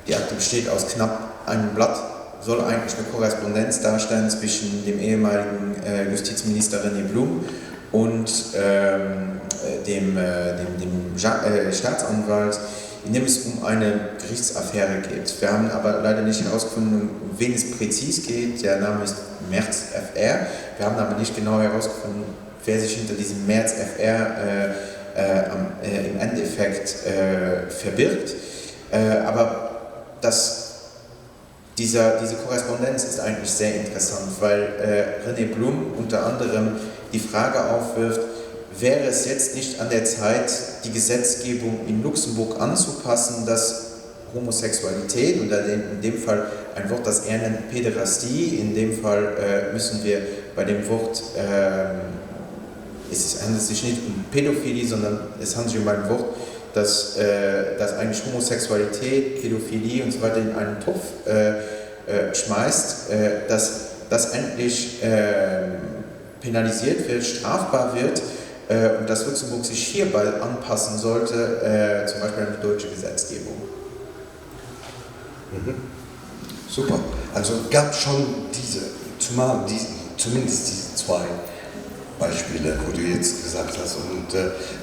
Die Akte besteht aus knapp einem Blatt, soll eigentlich eine Korrespondenz darstellen zwischen dem ehemaligen Justizminister René Blum und dem Staatsanwalt, in dem es um eine Gerichtsaffäre geht. Wir haben aber leider nicht herausgefunden, um wen es präzis geht. Der Name ist Merz FR. Wir haben aber nicht genau herausgefunden, wer sich hinter diesem Merz FR im Endeffekt verbirgt. Aber diese Korrespondenz ist eigentlich sehr interessant, weil René Blum unter anderem die Frage aufwirft, wäre es jetzt nicht an der Zeit, die Gesetzgebung in Luxemburg anzupassen, dass Homosexualität, und in dem Fall ein Wort, das er nennt Päderastie, in dem Fall müssen wir bei dem Wort, es handelt sich nicht um Pädophilie, sondern es handelt sich um ein Wort, das eigentlich Homosexualität, Pädophilie und so weiter in einen Topf schmeißt, dass das endlich penalisiert wird, strafbar wird, und dass Luxemburg sich hierbei anpassen sollte, zum Beispiel an die deutsche Gesetzgebung. Mhm. Super. Also gab schon zumindest diese zwei Beispiele, wo du jetzt gesagt hast. Und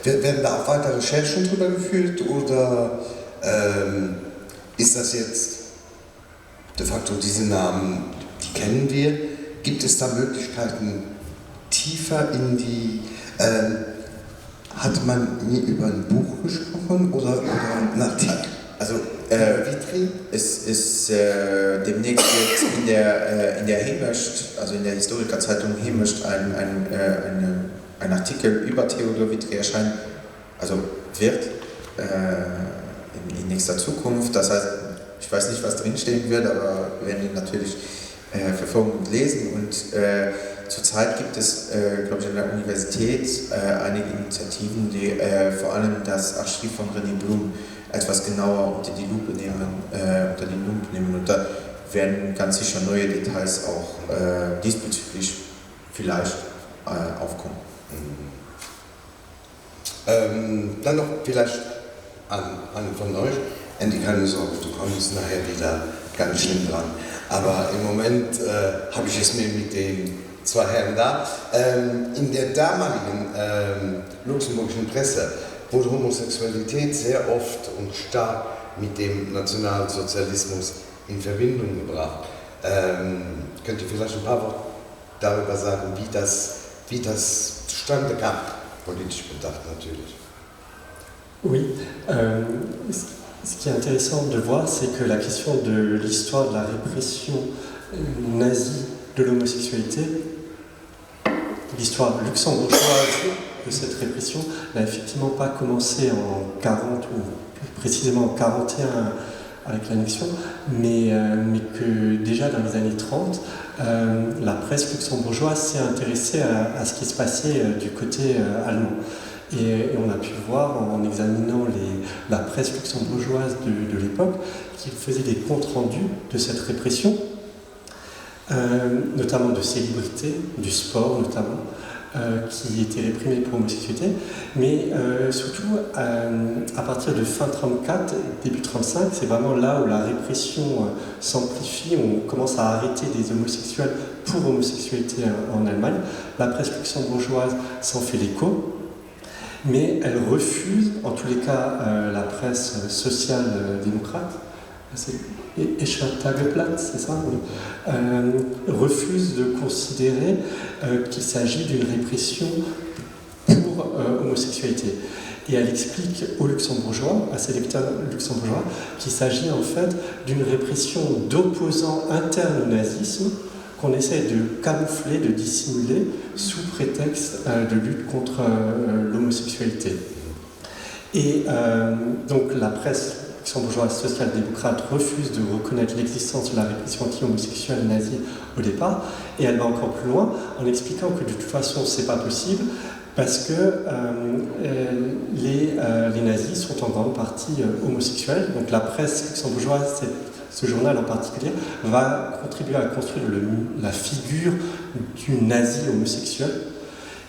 werden da auch weitere Recherchen drüber geführt oder ist das jetzt de facto diese Namen, die kennen wir? Gibt es da Möglichkeiten tiefer in die hat man mir über ein Buch gesprochen oder nach Also Vitry ist demnächst jetzt in der Hemescht, also in der Historikerzeitung Hemescht, ein Artikel über Theodor Vitry erscheinen, also wird in nächster Zukunft. Das heißt, ich weiß nicht, was drinstehen wird, aber wir werden ihn natürlich verfolgen und lesen. Und zurzeit gibt es, glaube ich, an der Universität einige Initiativen, die vor allem das Archiv von René Blum etwas genauer unter die Lupe nehmen. Und da werden ganz sicher neue Details auch diesbezüglich vielleicht aufkommen. Dann noch vielleicht an von euch. Andy, keine Sorge, du kommst nachher wieder ganz schlimm dran. Aber im Moment habe ich es mir mit den zwei Herren da. In der damaligen luxemburgischen Presse wurde Homosexualität sehr oft und stark mit dem Nationalsozialismus in Verbindung gebracht. Könnt ihr vielleicht ein paar Worte darüber sagen, wie das zustande kam? Politisch bedacht natürlich. Oui, ce qui est intéressant de voir, c'est que la question de l'histoire de la répression nazie de l'homosexualité, l'histoire luxembourgeoise de cette répression n'a effectivement pas commencé en 40 ou plus précisément en 41 avec l'annexion, mais que déjà dans les années 30, la presse luxembourgeoise s'est intéressée à ce qui se passait du côté allemand. Et on a pu voir en examinant la presse luxembourgeoise de l'époque qu'il faisait des comptes rendus de cette répression, notamment de célébrités, du sport notamment, qui étaient réprimés pour homosexualité, mais surtout à partir de fin 34, début 35, c'est vraiment là où la répression s'amplifie, on commence à arrêter des homosexuels pour homosexualité en Allemagne. La presse luxembourgeoise s'en fait l'écho, mais elle refuse, en tous les cas la presse social-démocrate, c'est Escher Tageblatt, c'est ça, oui, refuse de considérer qu'il s'agit d'une répression pour homosexualité. Et elle explique aux luxembourgeois, à ses lecteurs luxembourgeois, qu'il s'agit en fait d'une répression d'opposants internes au nazisme qu'on essaie de camoufler, de dissimuler sous prétexte de lutte contre l'homosexualité. Et donc la presse luxembourgeoise social-démocrate refuse de reconnaître l'existence de la répression anti-homosexuelle nazie au départ, et elle va encore plus loin en expliquant que de toute façon c'est pas possible parce que les nazis sont en grande partie homosexuels. Donc la presse luxembourgeoise, ce journal en particulier, va contribuer à construire la figure du nazi homosexuel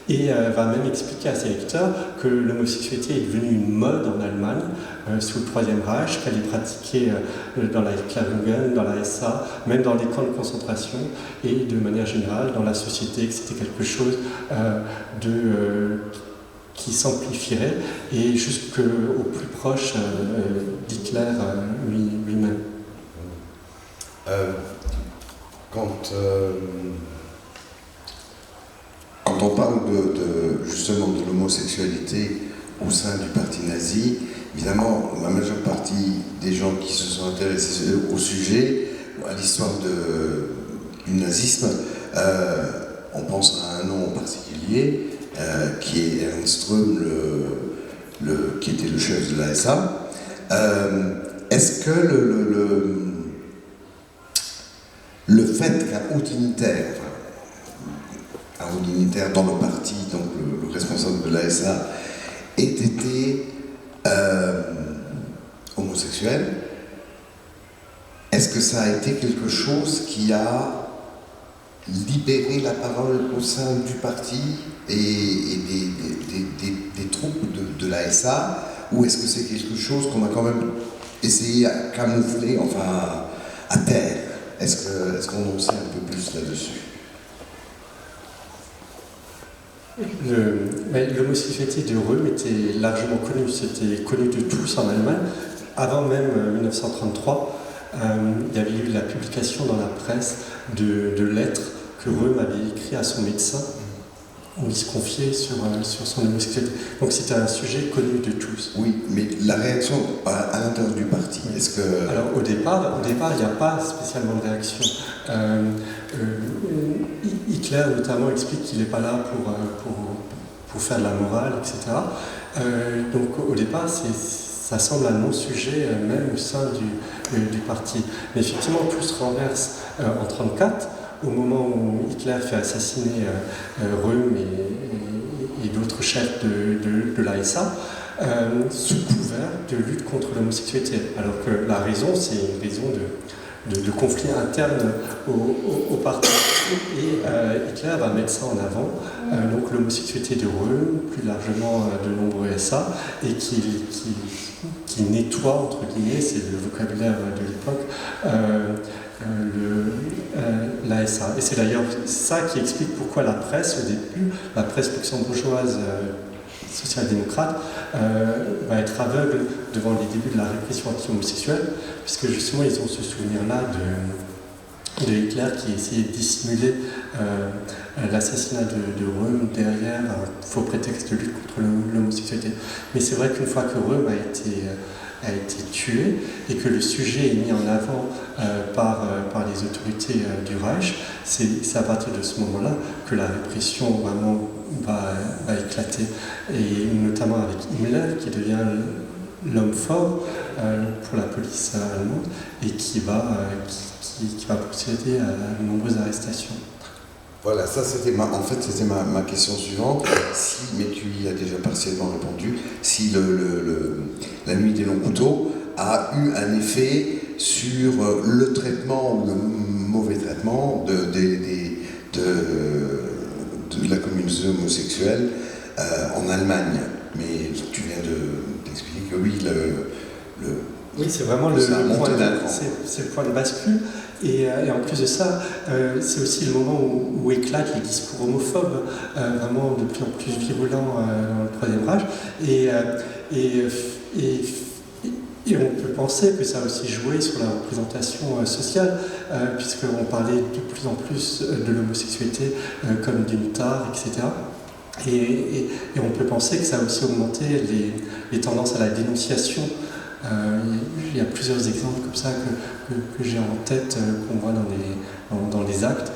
et va même expliquer à ses lecteurs que l'homosexualité est devenue une mode en Allemagne sous le Troisième Reich, qu'elle est pratiquée dans la Hitlerjugend, dans la SA, même dans les camps de concentration et de manière générale dans la société, que c'était quelque chose qui s'amplifierait et jusqu'au plus proche d'Hitler lui-même. Quand on parle justement de l'homosexualité au sein du parti nazi, évidemment, la majeure partie des gens qui se sont intéressés au sujet, à l'histoire du nazisme, on pense à un nom en particulier, qui est Ernst Röhm, qui était le chef de la SA. Est-ce que le fait qu'un haut dignitaire dans le parti, donc le responsable de la SA, ait été homosexuel, est-ce que ça a été quelque chose qui a libéré la parole au sein du parti et des troupes de la SA, ou est-ce que c'est quelque chose qu'on a quand même essayé à camoufler, enfin à taire? Est-ce qu'on en sait un peu plus là-dessus? L'homosexualité de Röhm était largement connue, c'était connu de tous en Allemagne. Avant même 1933, il y avait eu la publication dans la presse de lettres que Röhm avait écrites à son médecin, où il se confiait sur son homosexualité. Donc c'était un sujet connu de tous. Oui, mais la réaction à l'intérieur du parti, est-ce que... Alors au départ, il n'y a pas spécialement de réaction. Hitler notamment explique qu'il n'est pas là pour faire de la morale, etc. Donc au départ, ça semble un non-sujet même au sein du parti. Mais effectivement, tout se renverse en 1934, au moment où Hitler fait assassiner Röhm et d'autres chefs de la SA, sous couvert de lutte contre l'homosexualité. Alors que la raison, c'est une raison de conflit interne au parti. Et Hitler va mettre ça en avant, donc l'homosexualité de Röhm, plus largement de nombreux SA, et qui nettoie, entre guillemets, c'est le vocabulaire de l'époque, la SA. Et c'est d'ailleurs ça qui explique pourquoi la presse, au début, la presse luxembourgeoise social-démocrate, va être aveugle devant les débuts de la répression anti-homosexuelle, puisque justement ils ont ce souvenir-là de Hitler qui essayait de dissimuler l'assassinat de Röhm derrière un faux prétexte de lutte contre l'homosexualité. Mais c'est vrai qu'une fois que Röhm a été tué et que le sujet est mis en avant par les autorités du Reich, c'est à partir de ce moment-là que la répression vraiment va éclater, et notamment avec Himmler qui devient l'homme fort pour la police allemande et qui va procéder à de nombreuses arrestations. Voilà, ça c'était ma question suivante. Mais tu y as déjà partiellement répondu. Si la nuit des longs couteaux a eu un effet sur le traitement ou le mauvais traitement de la communauté homosexuelle en Allemagne. Mais tu viens d'expliquer que oui, oui, c'est vraiment le point de bascule. Et en plus de ça, c'est aussi le moment où éclatent les discours homophobes, vraiment de plus en plus virulents dans le Troisième Reich. Et on peut penser que ça a aussi joué sur la représentation sociale, puisqu'on parlait de plus en plus de l'homosexualité comme d'une tare, etc. Et on peut penser que ça a aussi augmenté les tendances à la dénonciation. Il y a plusieurs exemples comme ça que j'ai en tête, qu'on voit dans les actes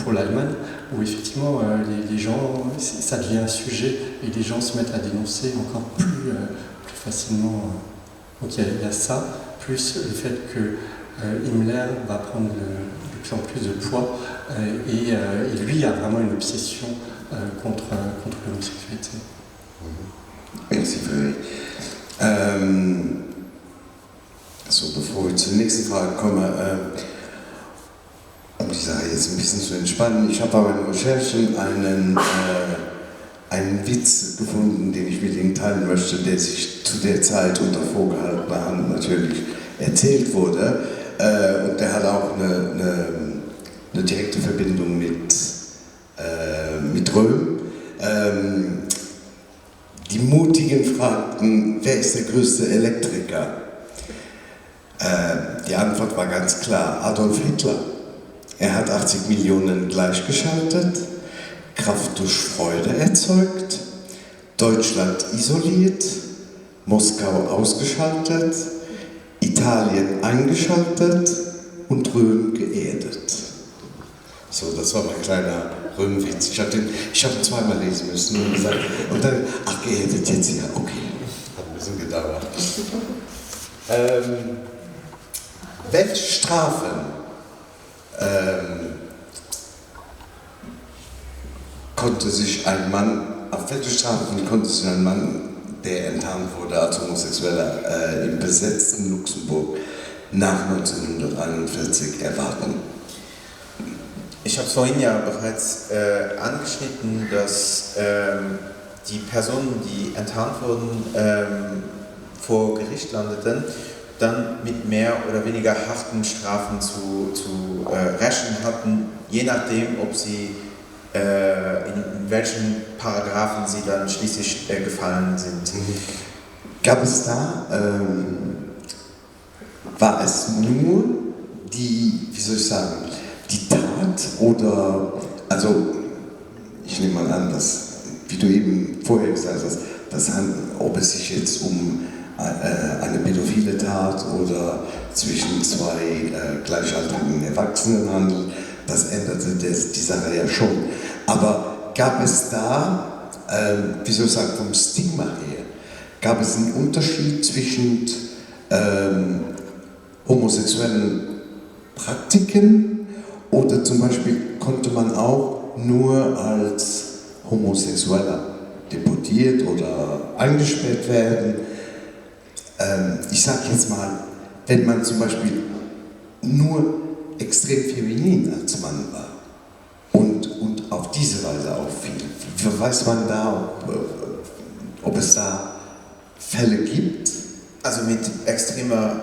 pour l'Allemagne, où effectivement les gens, ça devient un sujet et les gens se mettent à dénoncer encore plus facilement. Donc il y a ça, plus le fait que Himmler va prendre de plus en plus de poids et lui a vraiment une obsession contre l'homosexualité. Merci, Frédéric. So, bevor wir zur nächsten Frage kommen, um die Sache jetzt ein bisschen zu entspannen, ich habe bei meinen Recherchen einen Witz gefunden, den ich mit Ihnen teilen möchte, der sich zu der Zeit unter vorgehaltener Hand natürlich erzählt wurde. Und der hat auch eine direkte Verbindung mit Röhm. Die Mutigen fragten, wer ist der größte Elektriker? Die Antwort war ganz klar, Adolf Hitler. Er hat 80 Millionen gleichgeschaltet, Kraft durch Freude erzeugt, Deutschland isoliert, Moskau ausgeschaltet, Italien eingeschaltet und Röhm geerdet. So, das war mein kleiner Röhmwitz. Ich hab ihn zweimal lesen müssen und gesagt, und dann, ach, geerdet jetzt, ja, okay. Hat ein bisschen gedauert. Welche Strafen auf welche Strafen konnte sich ein Mann, der enttarnt wurde als Homosexueller im besetzten Luxemburg nach 1941 erwarten? Ich habe es vorhin ja bereits angeschnitten, dass die Personen, die enttarnt wurden, vor Gericht landeten, dann mit mehr oder weniger harten Strafen zu rechnen hatten, je nachdem, ob sie in welchen Paragraphen sie dann schließlich gefallen sind. Gab es da, war es nur die Tat oder, also ich nehme mal an, dass, wie du eben vorher gesagt hast, ob es sich jetzt um eine pädophile Tat oder zwischen zwei gleichaltrigen Erwachsenen handelt, das änderte die Sache ja schon. Aber gab es da, vom Stigma her, gab es einen Unterschied zwischen homosexuellen Praktiken oder zum Beispiel konnte man auch nur als Homosexueller deportiert oder eingesperrt werden? Ich sage jetzt mal, wenn man zum Beispiel nur extrem feminin als Mann war und auf diese Weise auffiel, weiß man da, ob es da Fälle gibt? Also mit extremer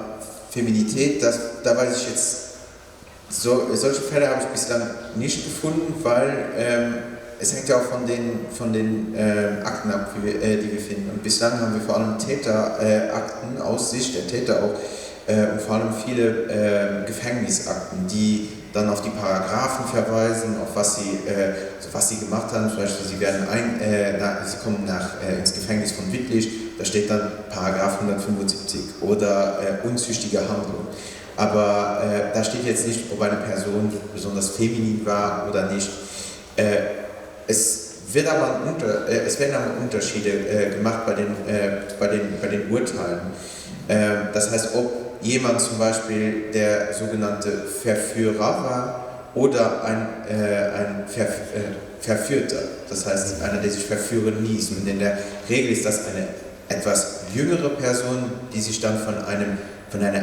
Feminität, da weiß ich jetzt, solche Fälle habe ich bislang nicht gefunden, weil es hängt ja auch von den Akten ab, die wir finden. Und bislang haben wir vor allem Täterakten aus Sicht der Täter auch und vor allem viele Gefängnisakten, die dann auf die Paragraphen verweisen, auf was sie gemacht haben. Zum Beispiel, sie kommen ins Gefängnis von Wittlich, da steht dann Paragraph 175 oder unzüchtige Handlung. Aber da steht jetzt nicht, ob eine Person besonders feminin war oder nicht. Es werden aber Unterschiede gemacht bei den Urteilen. Das heißt, ob jemand zum Beispiel der sogenannte Verführer war oder ein Verführter, das heißt einer, der sich verführen ließ. Und in der Regel ist das eine etwas jüngere Person, die sich dann von einem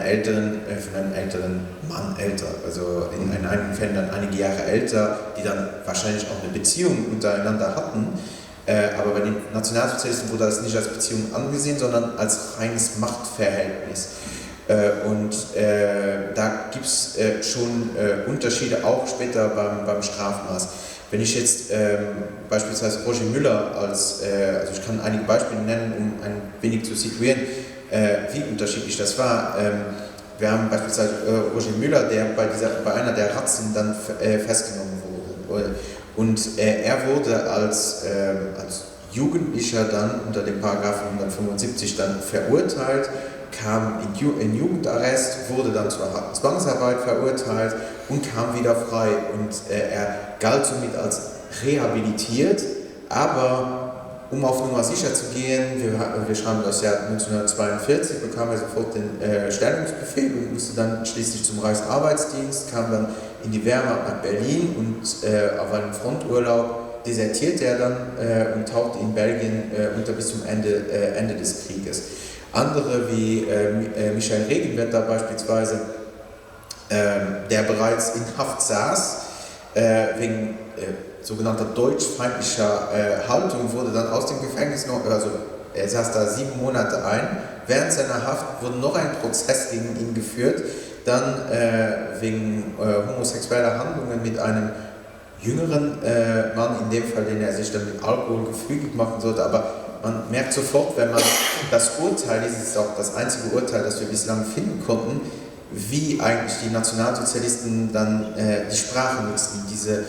älteren Mann also in einigen Fällen dann einige Jahre älter, die dann wahrscheinlich auch eine Beziehung untereinander hatten. Aber bei den Nationalsozialisten wurde das nicht als Beziehung angesehen, sondern als reines Machtverhältnis. Und da gibt es schon Unterschiede, auch später beim Strafmaß. Wenn ich jetzt beispielsweise Roger Müller also ich kann einige Beispiele nennen, um ein wenig zu situieren, wie unterschiedlich das war. Wir haben beispielsweise Roger Müller, der bei einer der Razzien dann festgenommen wurde. Und er wurde als Jugendlicher dann unter dem Paragraphen 175 dann verurteilt, kam in Jugendarrest, wurde dann zur harten Zwangsarbeit verurteilt und kam wieder frei. Und er galt somit als rehabilitiert, aber um auf Nummer sicher zu gehen, wir schreiben das Jahr 1942, bekam er sofort den Stellungsbefehl und musste dann schließlich zum Reichsarbeitsdienst, kam dann in die Wehrmacht nach Berlin und auf einem Fronturlaub desertierte er dann und tauchte in Belgien unter bis zum Ende des Krieges. Andere wie Michael Regenwetter beispielsweise, der bereits in Haft saß, wegen sogenannter deutschfeindlicher Haltung, wurde dann aus dem Gefängnis noch, also er saß da 7 Monate ein. Während seiner Haft wurde noch ein Prozess gegen ihn geführt, dann wegen homosexueller Handlungen mit einem jüngeren Mann, in dem Fall, den er sich dann mit Alkohol gefügig machen sollte. Aber man merkt sofort, wenn man das Urteil, dieses ist auch das einzige Urteil, das wir bislang finden konnten, wie eigentlich die Nationalsozialisten dann die Sprache nutzten. Dieser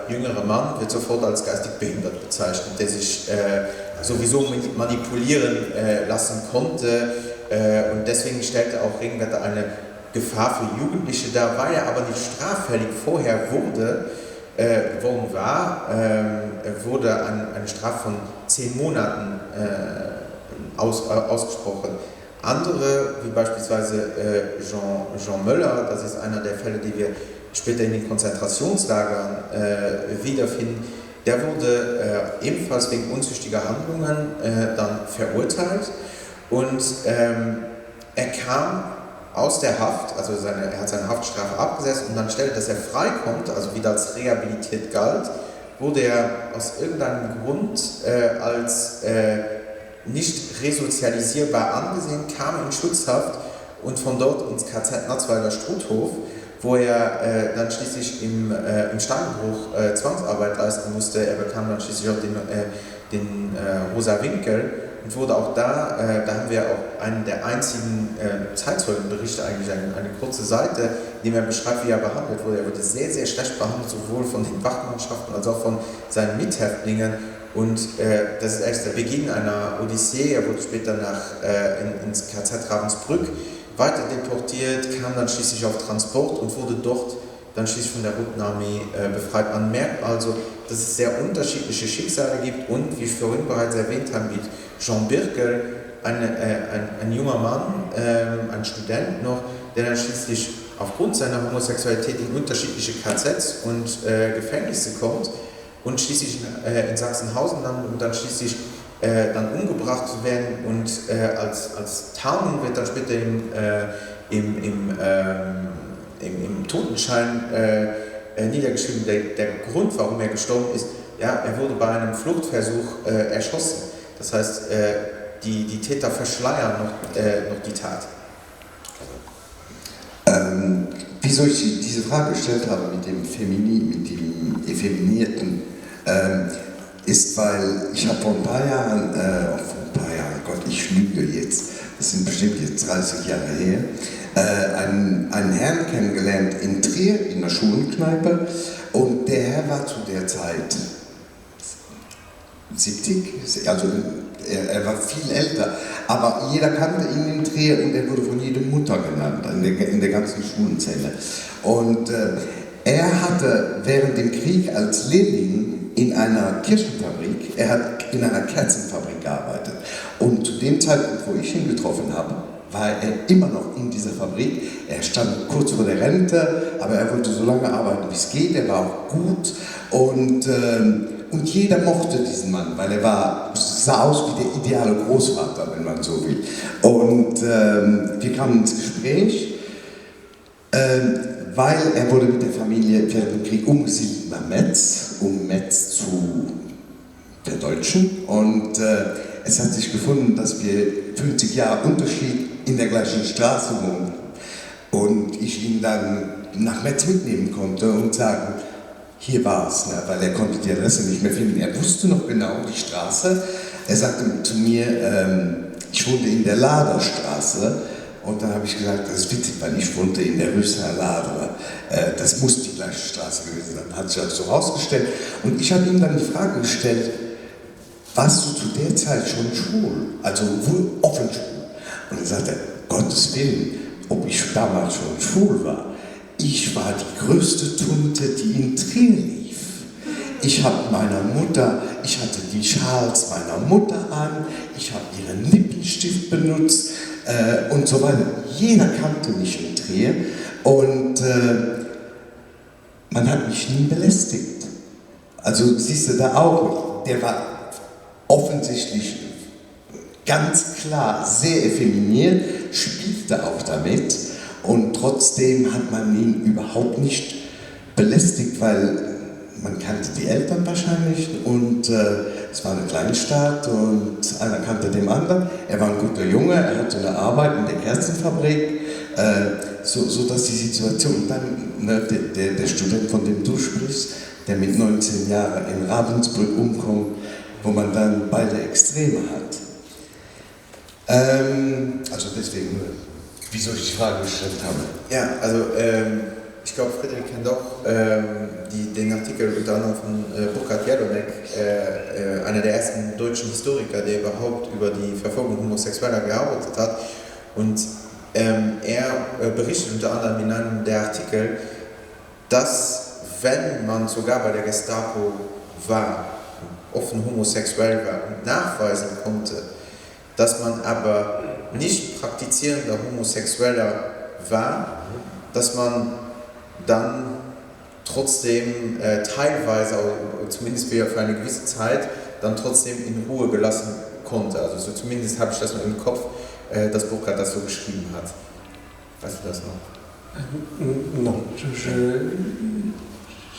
jüngere Mann wird sofort als geistig behindert bezeichnet, der sich sowieso manipulieren lassen konnte, und deswegen stellte auch Regenwetter eine Gefahr für Jugendliche dar, weil er aber nicht straffällig vorher geworden war, wurde eine Strafe von 10 Monaten ausgesprochen. Andere, wie beispielsweise Jean Möller, das ist einer der Fälle, die wir später in den Konzentrationslagern wiederfinden, der wurde ebenfalls wegen unzüchtiger Handlungen dann verurteilt und er kam aus der Haft, also er hat seine Haftstrafe abgesessen und anstelle, dass er freikommt, also wieder als rehabilitiert galt, wurde er aus irgendeinem Grund als nicht resozialisierbar angesehen, kam in Schutzhaft und von dort ins KZ Natzweiler Struthof, wo er dann schließlich im Steinbruch Zwangsarbeit leisten musste. Er bekam dann schließlich auch den Rosa Winkel und wurde auch da haben wir auch einen der einzigen Zeitzeugenberichte, eigentlich eine kurze Seite, in dem er beschreibt, wie er behandelt wurde. Er wurde sehr, sehr schlecht behandelt, sowohl von den Wachmannschaften als auch von seinen Mithäftlingen. Und das ist erst der Beginn einer Odyssee. Er wurde später ins KZ Ravensbrück weiter deportiert, kam dann schließlich auf Transport und wurde dort dann schließlich von der Roten Armee befreit. Man merkt also, dass es sehr unterschiedliche Schicksale gibt und, wie ich vorhin bereits erwähnt habe, mit Jean Birkel, ein junger Mann, ein Student noch, der dann schließlich aufgrund seiner Homosexualität in unterschiedliche KZs und Gefängnisse kommt und schließlich in Sachsenhausen und dann schließlich dann umgebracht zu werden und als Tarnung wird dann später im Totenschein niedergeschrieben, der Grund, warum er gestorben ist, ja, er wurde bei einem Fluchtversuch erschossen. Das heißt, die Täter verschleiern noch die Tat. Wieso ich diese Frage gestellt habe mit dem Effeminierten, ist, weil ich habe vor ein paar Jahren, Gott, ich lüge jetzt, das sind bestimmt jetzt 30 Jahre her, einen Herrn kennengelernt in Trier, in der Schulenkneipe, und der Herr war zu der Zeit 70, also er war viel älter, aber jeder kannte ihn in Trier und er wurde von jedem Mutter genannt, in der ganzen Schulenzelle. Und er hatte während dem Krieg als Lehrling in einer Kirchenfabrik, er hat in einer Kerzenfabrik gearbeitet. Und zu dem Zeitpunkt, wo ich ihn getroffen habe, war er immer noch in dieser Fabrik. Er stand kurz vor der Rente, aber er wollte so lange arbeiten, wie es geht. Er war auch gut und jeder mochte diesen Mann, weil er sah aus wie der ideale Großvater, wenn man so will. Und wir kamen ins Gespräch, weil er wurde mit der Familie während dem Krieg umgesiedelt nach Metz, um Metz zu der Deutschen. Und es hat sich gefunden, dass wir 50 Jahre Unterschied in der gleichen Straße wohnen. Und ich ihn dann nach Metz mitnehmen konnte und sagen, hier war es, ne? Weil er konnte die Adresse nicht mehr finden. Er wusste noch genau die Straße. Er sagte zu mir, ich wohnte in der Laderstraße Und dann habe ich gesagt, das ist witzig, weil ich wohnte in der Rüssener Lade. Das muss die gleiche Straße gewesen sein. Hat sich das so rausgestellt. Und ich habe ihm dann die Frage gestellt, warst du zu der Zeit schon schwul? Also offen schwul? Und er sagte, Gottes Willen, ob ich damals schon schwul war. Ich war die größte Tunte, die in Trier lief. Ich hatte die Schals meiner Mutter an, ich habe ihren Lippenstift benutzt und so weiter. Jeder kannte mich in Trier und man hat mich nie belästigt. Also siehst du da auch, der war offensichtlich ganz klar sehr effeminiert, spielte auch damit und trotzdem hat man ihn überhaupt nicht belästigt, weil man kannte die Eltern wahrscheinlich und es war eine Kleinstadt und einer kannte den anderen. Er war ein guter Junge, er hatte eine Arbeit in der Kerzenfabrik, so dass die Situation, und dann der Student, von dem du sprichst, der mit 19 Jahren in Ravensbrück umkommt, wo man dann beide Extreme hat. Also deswegen, wieso ich die Frage gestellt habe. Ja, also ich glaube, Friedrich kennt auch den Artikel unter anderem von Burkhard Jelonek, einer der ersten deutschen Historiker, der überhaupt über die Verfolgung Homosexueller gearbeitet hat. Und er berichtet unter anderem in einem der Artikel, dass wenn man sogar bei der Gestapo war, offen homosexuell war und nachweisen konnte, dass man aber nicht praktizierender Homosexueller war, dass man dann trotzdem teilweise, zumindest für eine gewisse Zeit, dann trotzdem in Ruhe gelassen konnte. Also so zumindest habe ich das noch im Kopf, dass Burkhard das so geschrieben hat. Weißt du das noch? Non, je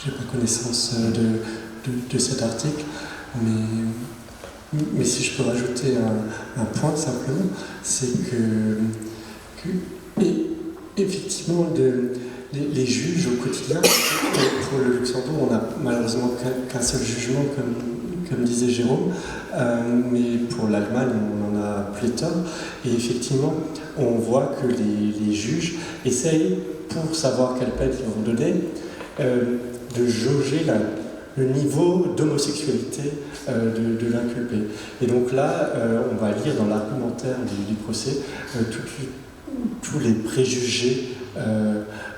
n'ai pas connaissance de cet article, mais si je peux rajouter un point simplement, c'est que effectivement, les juges au quotidien, pour le Luxembourg, on n'a malheureusement qu'un seul jugement, comme disait Jérôme, mais pour l'Allemagne, on en a pléthore. Et effectivement, on voit que les juges essayent, pour savoir quelle peine ils vont donner, de jauger le niveau d'homosexualité de l'inculpé. Et donc là, on va lire dans l'argumentaire du procès tous les préjugés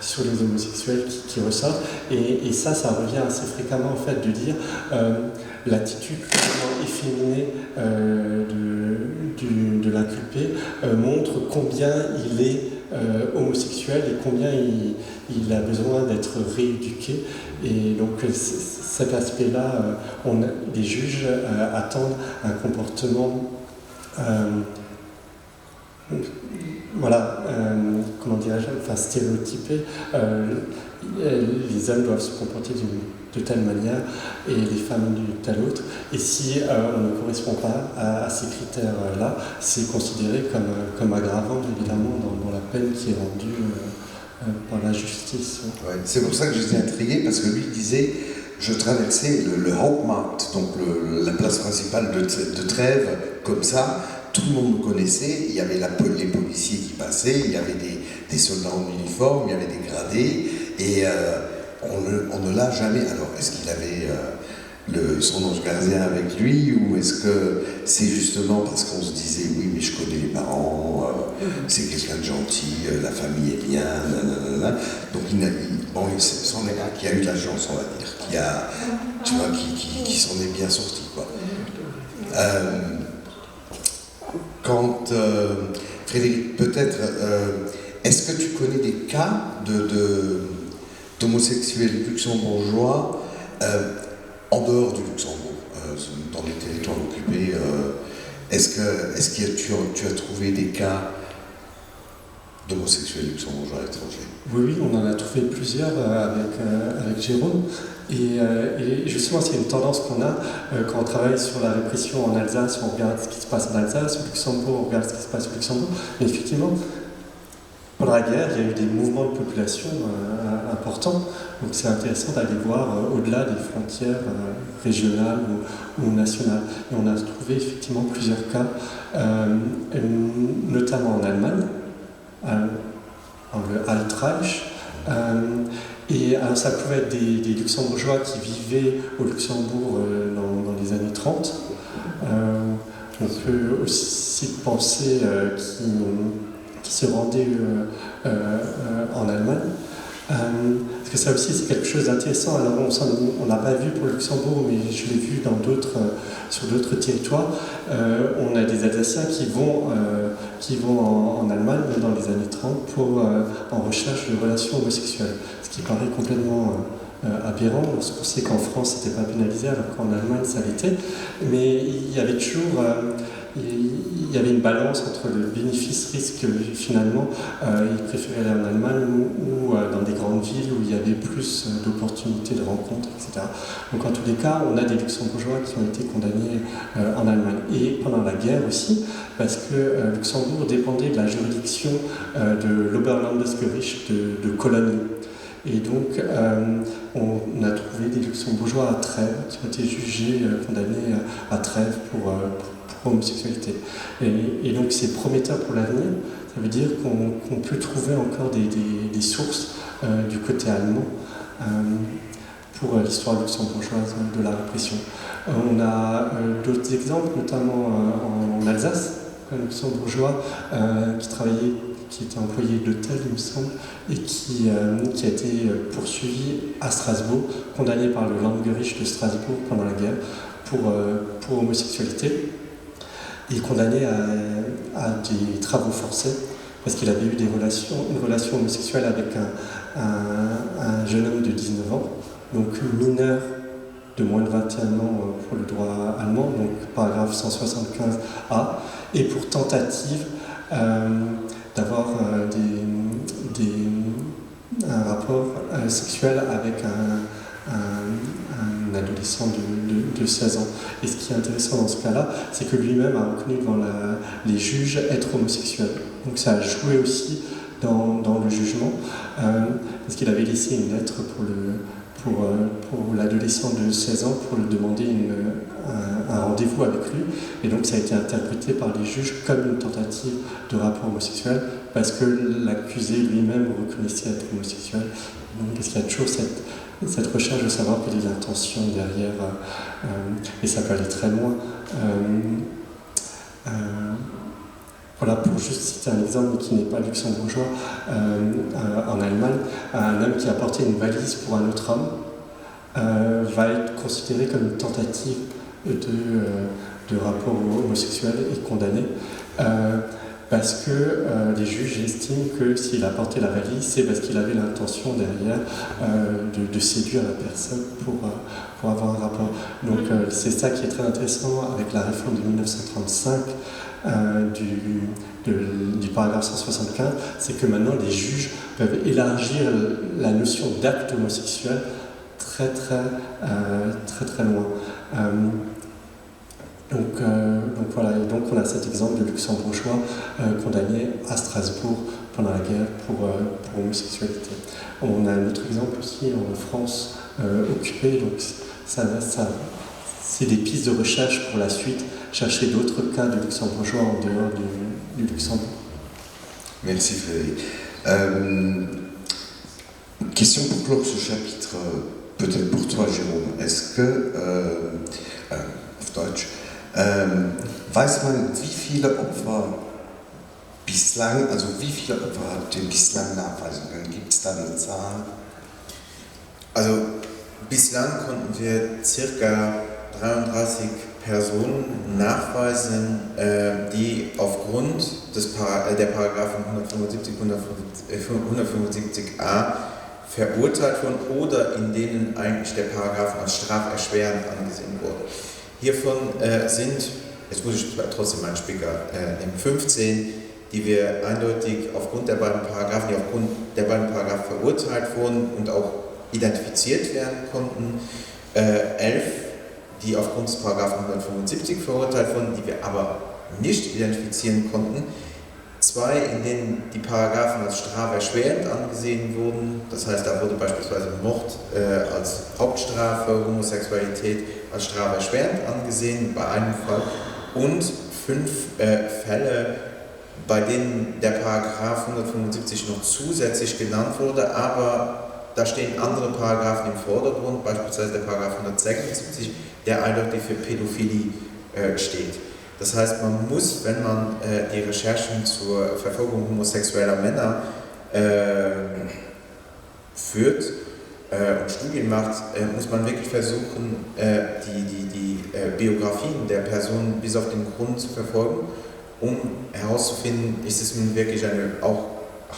sur les homosexuels qui ressortent. Et ça revient assez fréquemment en fait de dire l'attitude efféminée de l'inculpé montre combien il est homosexuel et combien il a besoin d'être rééduqué. Et donc cet aspect-là, les juges attendent un comportement comment dirais-je, enfin stéréotypé. Les hommes doivent se comporter de telle manière et les femmes d'une telle autre. Et si on ne correspond pas à ces critères-là, c'est considéré comme aggravant évidemment dans la peine qui est rendue par la justice. Ouais, c'est pour ça que j'étais intrigué, parce que lui disait, je traversais le Hauptmarkt, donc la place principale de Trèves, comme ça. Tout le monde me connaissait, il y avait les policiers qui passaient, il y avait des soldats en uniforme, il y avait des gradés, et on ne l'a jamais. Alors, est-ce qu'il avait son ange gardien avec lui, ou est-ce que c'est justement parce qu'on se disait, oui, mais je connais les parents, c'est quelqu'un de gentil, la famille est bien, nanana. Donc, c'en est un qui a eu de la chance, on va dire, qui s'en est bien sorti, quoi. Frédéric, peut-être, est-ce que tu connais des cas d'homosexuels luxembourgeois en dehors du Luxembourg, dans les territoires occupés? Est-ce que tu as trouvé des cas d'homosexuels luxembourgeois à l'étranger? Oui, on en a trouvé plusieurs avec Jérôme. Et justement, c'est une tendance qu'on a quand on travaille sur la répression en Alsace, on regarde ce qui se passe en Alsace, au Luxembourg, on regarde ce qui se passe au Luxembourg. Mais effectivement, pendant la guerre, il y a eu des mouvements de population importants. Donc c'est intéressant d'aller voir au-delà des frontières régionales ou nationales. Et on a trouvé effectivement plusieurs cas, notamment en Allemagne, le Altreich. Et alors ça pouvait être des luxembourgeois qui vivaient au Luxembourg dans les années 30. On peut aussi penser qui se rendaient en Allemagne. Parce que ça aussi c'est quelque chose d'intéressant. Alors on n'a pas vu pour le Luxembourg, mais je l'ai vu sur d'autres territoires. On a des Alsaciens qui vont en Allemagne dans les années 30 en recherche de relations homosexuelles, ce qui paraît complètement aberrant lorsqu'on sait qu'en France c'était pas pénalisé alors qu'en Allemagne ça l'était. Mais il y avait toujours il y avait une balance entre le bénéfice-risque. Finalement, ils préféraient aller en Allemagne ou dans des grandes villes où il y avait plus d'opportunités de rencontres, etc. Donc en tous les cas, on a des luxembourgeois qui ont été condamnés en Allemagne. Et pendant la guerre aussi, parce que Luxembourg dépendait de la juridiction de l'Oberlandesgericht de Cologne. Et donc, on a trouvé des luxembourgeois à Trèves qui ont été jugés, condamnés à Trèves pour homosexualité. Et donc c'est prometteur pour l'avenir. Ça veut dire qu'on peut trouver encore des sources du côté allemand pour l'histoire luxembourgeoise de la répression. On a d'autres exemples, notamment en Alsace, un luxembourgeois qui était employé d'hôtel, il me semble, et qui a été poursuivi à Strasbourg, condamné par le Landgericht de Strasbourg pendant la guerre pour homosexualité. Il est condamné à des travaux forcés parce qu'il avait eu une relation homosexuelle avec un jeune homme de 19 ans, donc mineur de moins de 21 ans pour le droit allemand, donc paragraphe 175A, et pour tentative d'avoir un rapport sexuel avec un adolescent de 16 ans. Et ce qui est intéressant dans ce cas-là, c'est que lui-même a reconnu devant les juges être homosexuel. Donc ça a joué aussi dans le jugement, parce qu'il avait laissé une lettre pour l'adolescent de 16 ans pour lui demander un rendez-vous avec lui. Et donc ça a été interprété par les juges comme une tentative de rapport homosexuel, parce que l'accusé lui-même reconnaissait être homosexuel. Donc, parce qu'il y a toujours cette recherche de savoir quelle est l'intention derrière, et ça peut aller très loin. Voilà, pour juste citer un exemple qui n'est pas luxembourgeois, en Allemagne, un homme qui a porté une valise pour un autre homme va être considéré comme une tentative de rapport homosexuel et condamné. Parce que les juges estiment que s'il a porté la valise, c'est parce qu'il avait l'intention derrière de séduire la personne pour avoir un rapport. Donc c'est ça qui est très intéressant avec la réforme de 1935 du paragraphe 175, c'est que maintenant les juges peuvent élargir la notion d'acte homosexuel très loin. Donc voilà, et donc on a cet exemple de luxembourgeois condamné à Strasbourg pendant la guerre pour homosexualité. On a un autre exemple aussi en France occupée, donc c'est des pistes de recherche pour la suite, chercher d'autres cas de luxembourgeois en dehors du Luxembourg. Merci Frédéric. Question pour clore ce chapitre, peut-être pour toi Jérôme. Est-ce que, auf Deutsch, weiß man, wie viele Opfer bislang, also wie viele Opfer habt ihr bislang nachweisen können? Gibt es da eine Zahl? Also bislang konnten wir ca. 33 Personen nachweisen, die aufgrund der Paragraphen 175 und 175a verurteilt wurden oder in denen eigentlich der Paragraphen als straferschwerend angesehen wurde. Hiervon sind, jetzt muss ich trotzdem meinen Spicker nehmen, 15, die wir eindeutig aufgrund der beiden Paragraphen, verurteilt wurden und auch identifiziert werden konnten, 11, die aufgrund des Paragraphen 175 verurteilt wurden, die wir aber nicht identifizieren konnten, 2, in denen die Paragraphen als straferschwerend angesehen wurden, das heißt, da wurde beispielsweise Mord als Hauptstrafe, Homosexualität als straferschwerend angesehen, bei einem Fall, und 5 Fälle, bei denen der Paragraph 175 noch zusätzlich genannt wurde, aber da stehen andere Paragraphen im Vordergrund, beispielsweise der Paragraph 176, der eindeutig für Pädophilie steht. Das heißt, man muss, wenn man die Recherchen zur Verfolgung homosexueller Männer führt und Studien macht, muss man wirklich versuchen, die Biografien der Personen bis auf den Grund zu verfolgen, um herauszufinden, ist es nun wirklich auch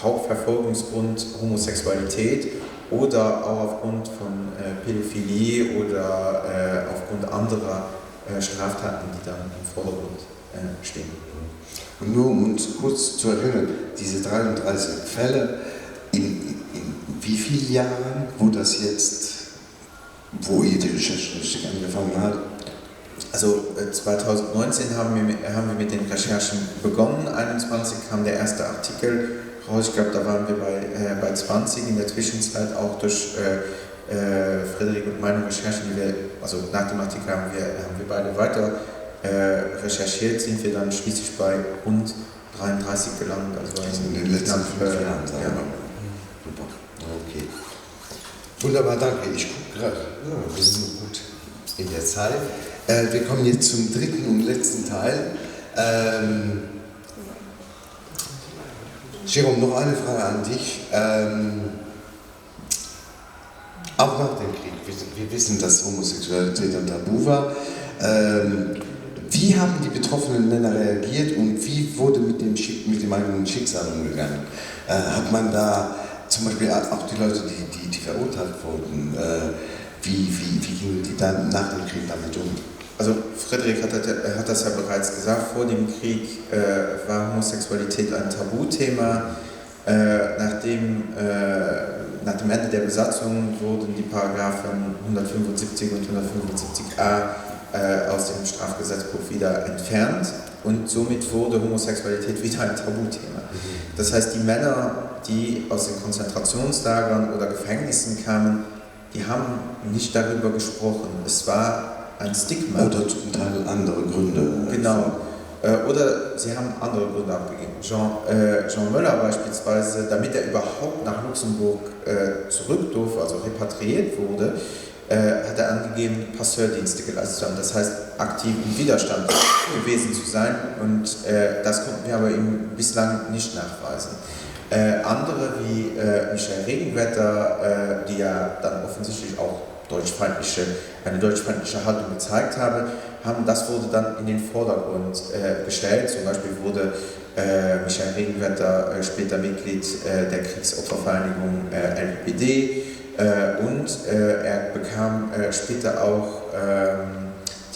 Hauptverfolgungsgrund Homosexualität oder auch aufgrund von Pädophilie oder aufgrund anderer Straftaten, die dann im Vordergrund stehen. Und nur um uns kurz zu erinnern, diese 33 Fälle, in wie vielen Jahren, wo ihr die Recherche richtig angefangen habt? Also 2019 haben wir mit den Recherchen begonnen, 2021 kam der erste Artikel raus, ich glaube, da waren wir bei 20, in der Zwischenzeit auch durch Frederik und meine Recherchen, also nach dem Artikel haben wir beide weiter recherchiert, sind wir dann schließlich bei rund 33 gelandet. Also in den letzten 5 Jahren, sagen wir mal. Super. Okay. Wunderbar, danke. Ich gucke gerade. Ja, wir sind gut in der Zeit. Wir kommen jetzt zum dritten und letzten Teil. Jérôme, noch eine Frage an dich. Auch nach dem Krieg, wir wissen, dass Homosexualität ein Tabu war. Wie haben die betroffenen Männer reagiert und wie wurde mit dem eigenen Schicksal umgegangen? Hat man da zum Beispiel auch die Leute, die verurteilt wurden, wie gingen die dann nach dem Krieg damit um? Also Frederik hat das ja bereits gesagt, vor dem Krieg war Homosexualität ein Tabuthema. Nach dem Ende der Besatzung wurden die Paragraphen 175 und 175a aus dem Strafgesetzbuch wieder entfernt und somit wurde Homosexualität wieder ein Tabuthema. Das heißt, die Männer, die aus den Konzentrationslagern oder Gefängnissen kamen, die haben nicht darüber gesprochen. Es war ein Stigma. Oder zum Teil andere Gründe. Genau. Oder sie haben andere Gründe abgegeben. Jean Möller beispielsweise, damit er überhaupt nach Luxemburg zurück durfte, also repatriiert wurde, hat er angegeben, Passeurdienste geleistet zu haben. Das heißt, aktiv im Widerstand gewesen zu sein. Und das konnten wir aber ihm bislang nicht nachweisen. Andere wie Michael Regenwetter, die ja dann offensichtlich auch eine deutschfeindliche Haltung gezeigt haben, das wurde dann in den Vordergrund gestellt. Zum Beispiel wurde Michael Regenwetter später Mitglied der Kriegsopfervereinigung LPD und er bekam später auch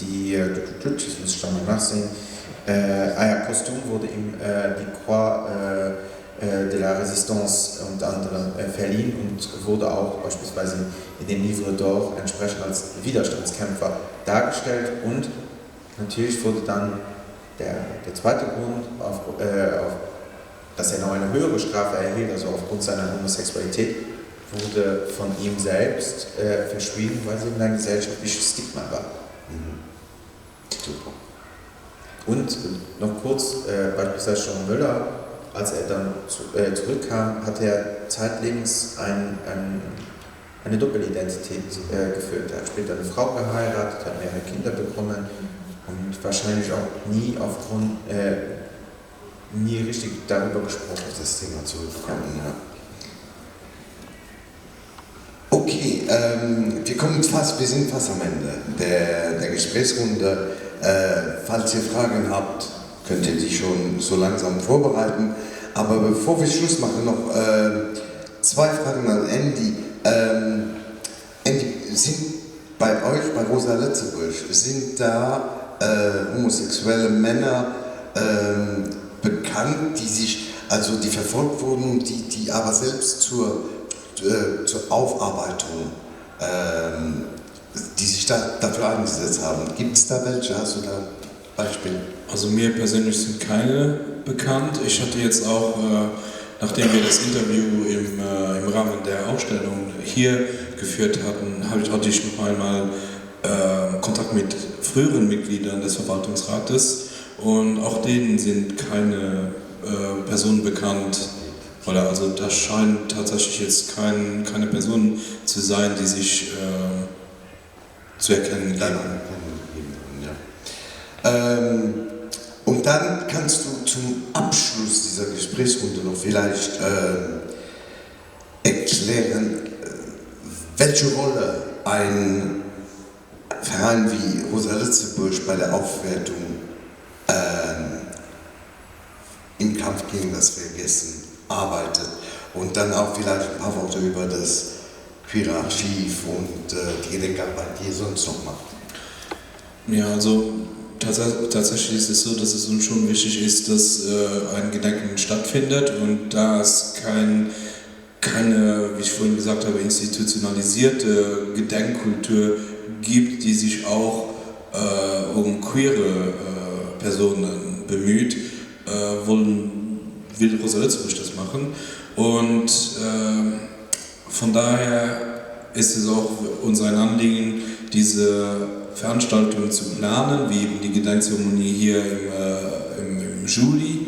ich muss schon mal nachsehen, posthum wurde ihm die Croix de la Résistance und anderen verliehen und wurde auch beispielsweise in den Livre d'Or entsprechend als Widerstandskämpfer dargestellt und natürlich wurde dann der zweite Grund, dass er noch eine höhere Strafe erhielt, also aufgrund seiner Homosexualität, wurde von ihm selbst verschwiegen, weil sie ein gesellschaftliches Stigma war. Super. Und noch kurz, beispielsweise Jean Möller, als er dann zurückkam, hat er zeitlebens eine Doppelidentität geführt. Er hat später eine Frau geheiratet, hat mehrere Kinder bekommen und wahrscheinlich auch nie richtig darüber gesprochen. Das Thema zurückbekommen, ja. Okay, wir sind fast am Ende der Gesprächsrunde. Falls ihr Fragen habt, könnt ihr die schon so langsam vorbereiten. Aber bevor wir Schluss machen, noch 2 Fragen an Andy. Andy, sind bei euch, bei Rosa Letzebusch, sind da homosexuelle Männer bekannt, die verfolgt wurden und die aber selbst zur Aufarbeitung, die sich dafür eingesetzt haben? Gibt es da welche? Hast du da Beispiele? Also mir persönlich sind keine bekannt. Ich hatte jetzt auch, nachdem wir das Interview im Rahmen der Ausstellung hier geführt hatten, hatte ich noch einmal Kontakt mit früheren Mitgliedern des Verwaltungsrates und auch denen sind keine Personen bekannt. Oder also da scheint tatsächlich jetzt keine Person zu sein, die sich zu erkennen geben. Und dann kannst du zum Abschluss dieser Gesprächsrunde noch vielleicht erklären, welche Rolle ein Verein wie Rosa Luxemburg bei der Aufwertung im Kampf gegen das Vergessen arbeitet und dann auch vielleicht ein paar Worte über das Queere Archiv und die Gedenkarbeit, die ihr sonst noch macht. Ja, also tatsächlich ist es so, dass es uns schon wichtig ist, dass ein Gedenken stattfindet und da es keine, wie ich vorhin gesagt habe, institutionalisierte Gedenkkultur gibt, die sich auch um queere Personen bemüht, will Rosa Luxemburg das machen. Und von daher ist es auch uns ein Anliegen, diese Veranstaltungen zu planen, wie eben die Gedenkzeremonie hier im Juli.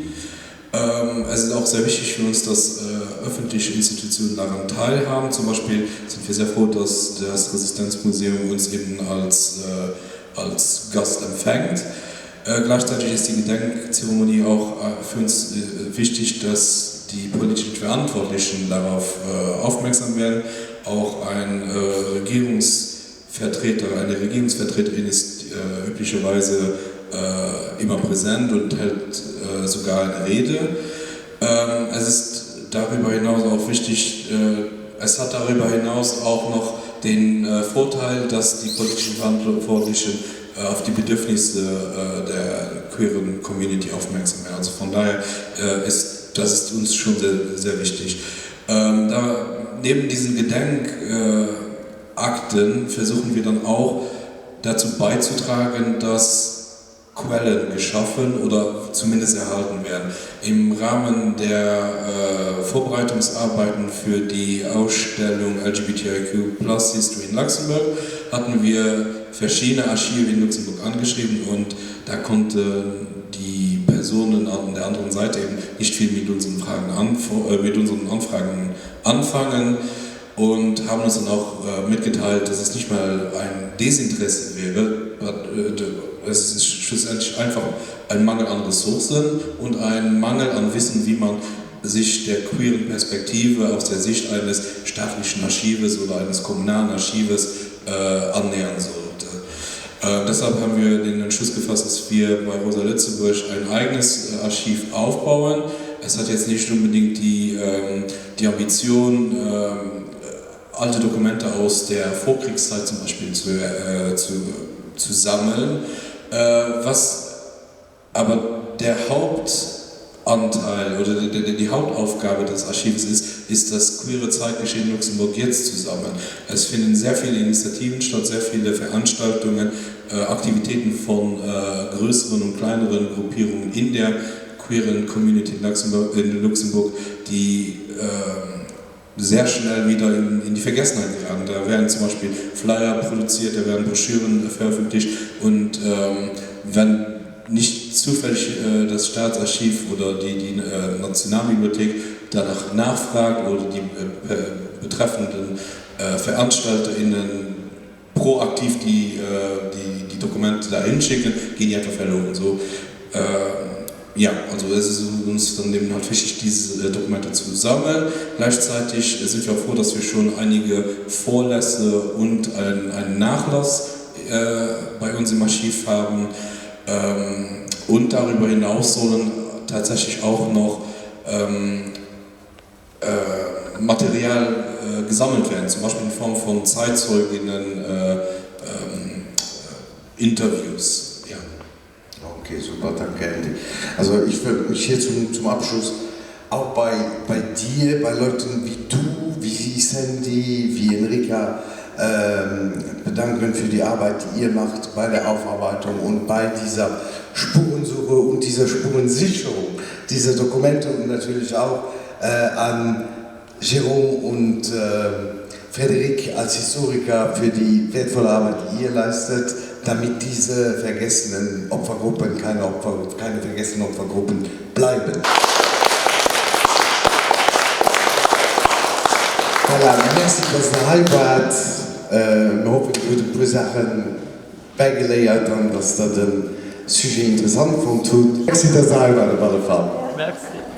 Es ist auch sehr wichtig für uns, dass öffentliche Institutionen daran teilhaben. Zum Beispiel sind wir sehr froh, dass das Resistenzmuseum uns eben als Gast empfängt. Gleichzeitig ist die Gedenkzeremonie auch für uns wichtig, dass die politischen Verantwortlichen darauf aufmerksam werden. Auch eine Regierungsvertreterin ist üblicherweise immer präsent und hält sogar eine Rede. Es ist darüber hinaus auch wichtig, es hat darüber hinaus auch noch den Vorteil, dass die politischen Verantwortlichen auf die Bedürfnisse der queeren Community aufmerksam werden. Also von daher ist das uns schon sehr, sehr wichtig. Neben diesen Gedenkakten versuchen wir dann auch dazu beizutragen, dass Quellen geschaffen oder zumindest erhalten werden. Im Rahmen der Vorbereitungsarbeiten für die Ausstellung LGBTIQ+ History in Luxemburg hatten wir verschiedene Archive in Luxemburg angeschrieben und da konnten die Personen an der anderen Seite eben nicht viel mit unseren Anfragen anfangen und haben uns dann auch mitgeteilt, dass es nicht mal ein Desinteresse wäre, es ist schlussendlich einfach ein Mangel an Ressourcen und ein Mangel an Wissen, wie man sich der queeren Perspektive aus der Sicht eines staatlichen Archives oder eines kommunalen Archives annähern sollte. Deshalb haben wir den Entschluss gefasst, dass wir bei Rosa Luxemburg ein eigenes Archiv aufbauen. Es hat jetzt nicht unbedingt die Ambition, alte Dokumente aus der Vorkriegszeit zum Beispiel zu sammeln. Was aber der Hauptanteil oder die Hauptaufgabe des Archivs ist das queere Zeitgeschehen in Luxemburg jetzt zu sammeln. Es finden sehr viele Initiativen statt, sehr viele Veranstaltungen, Aktivitäten von größeren und kleineren Gruppierungen in der queeren Community in Luxemburg, die sehr schnell wieder in die Vergessenheit geraten. Da werden zum Beispiel Flyer produziert, da werden Broschüren veröffentlicht und wenn nicht zufällig das Staatsarchiv oder die Nationalbibliothek danach nachfragt oder die betreffenden VeranstalterInnen proaktiv die Dokumente dahin schicken, gehen die einfach verloren. So, ja, also es ist uns dann eben halt wichtig, diese Dokumente zu sammeln. Gleichzeitig sind wir auch froh, dass wir schon einige Vorlässe und einen Nachlass bei uns im Archiv haben. Und darüber hinaus sollen tatsächlich auch noch Material gesammelt werden, zum Beispiel in Form von Zeitzeuginnen, Interviews. Ja. Okay, super, danke Andy. Also ich würde mich hier zum Abschluss auch bei dir, bei Leuten wie du, wie Sandy, wie Enrika bedanken für die Arbeit, die ihr macht bei der Aufarbeitung und bei dieser Spurensuche und dieser Spurensicherung dieser Dokumente und natürlich auch an Jérôme und Frédéric als Historiker für die wertvolle Arbeit, die ihr leistet, damit diese vergessenen Opfergruppen keine vergessenen Opfergruppen bleiben. Voilà, merci, dass ihr hier wart. Wir hoffen, ihr habt ein paar Sachen beigelegt und dass ihr den Sujet interessant gefunden habt. Merci, dass ihr hier wart, auf alle Fälle. Merci.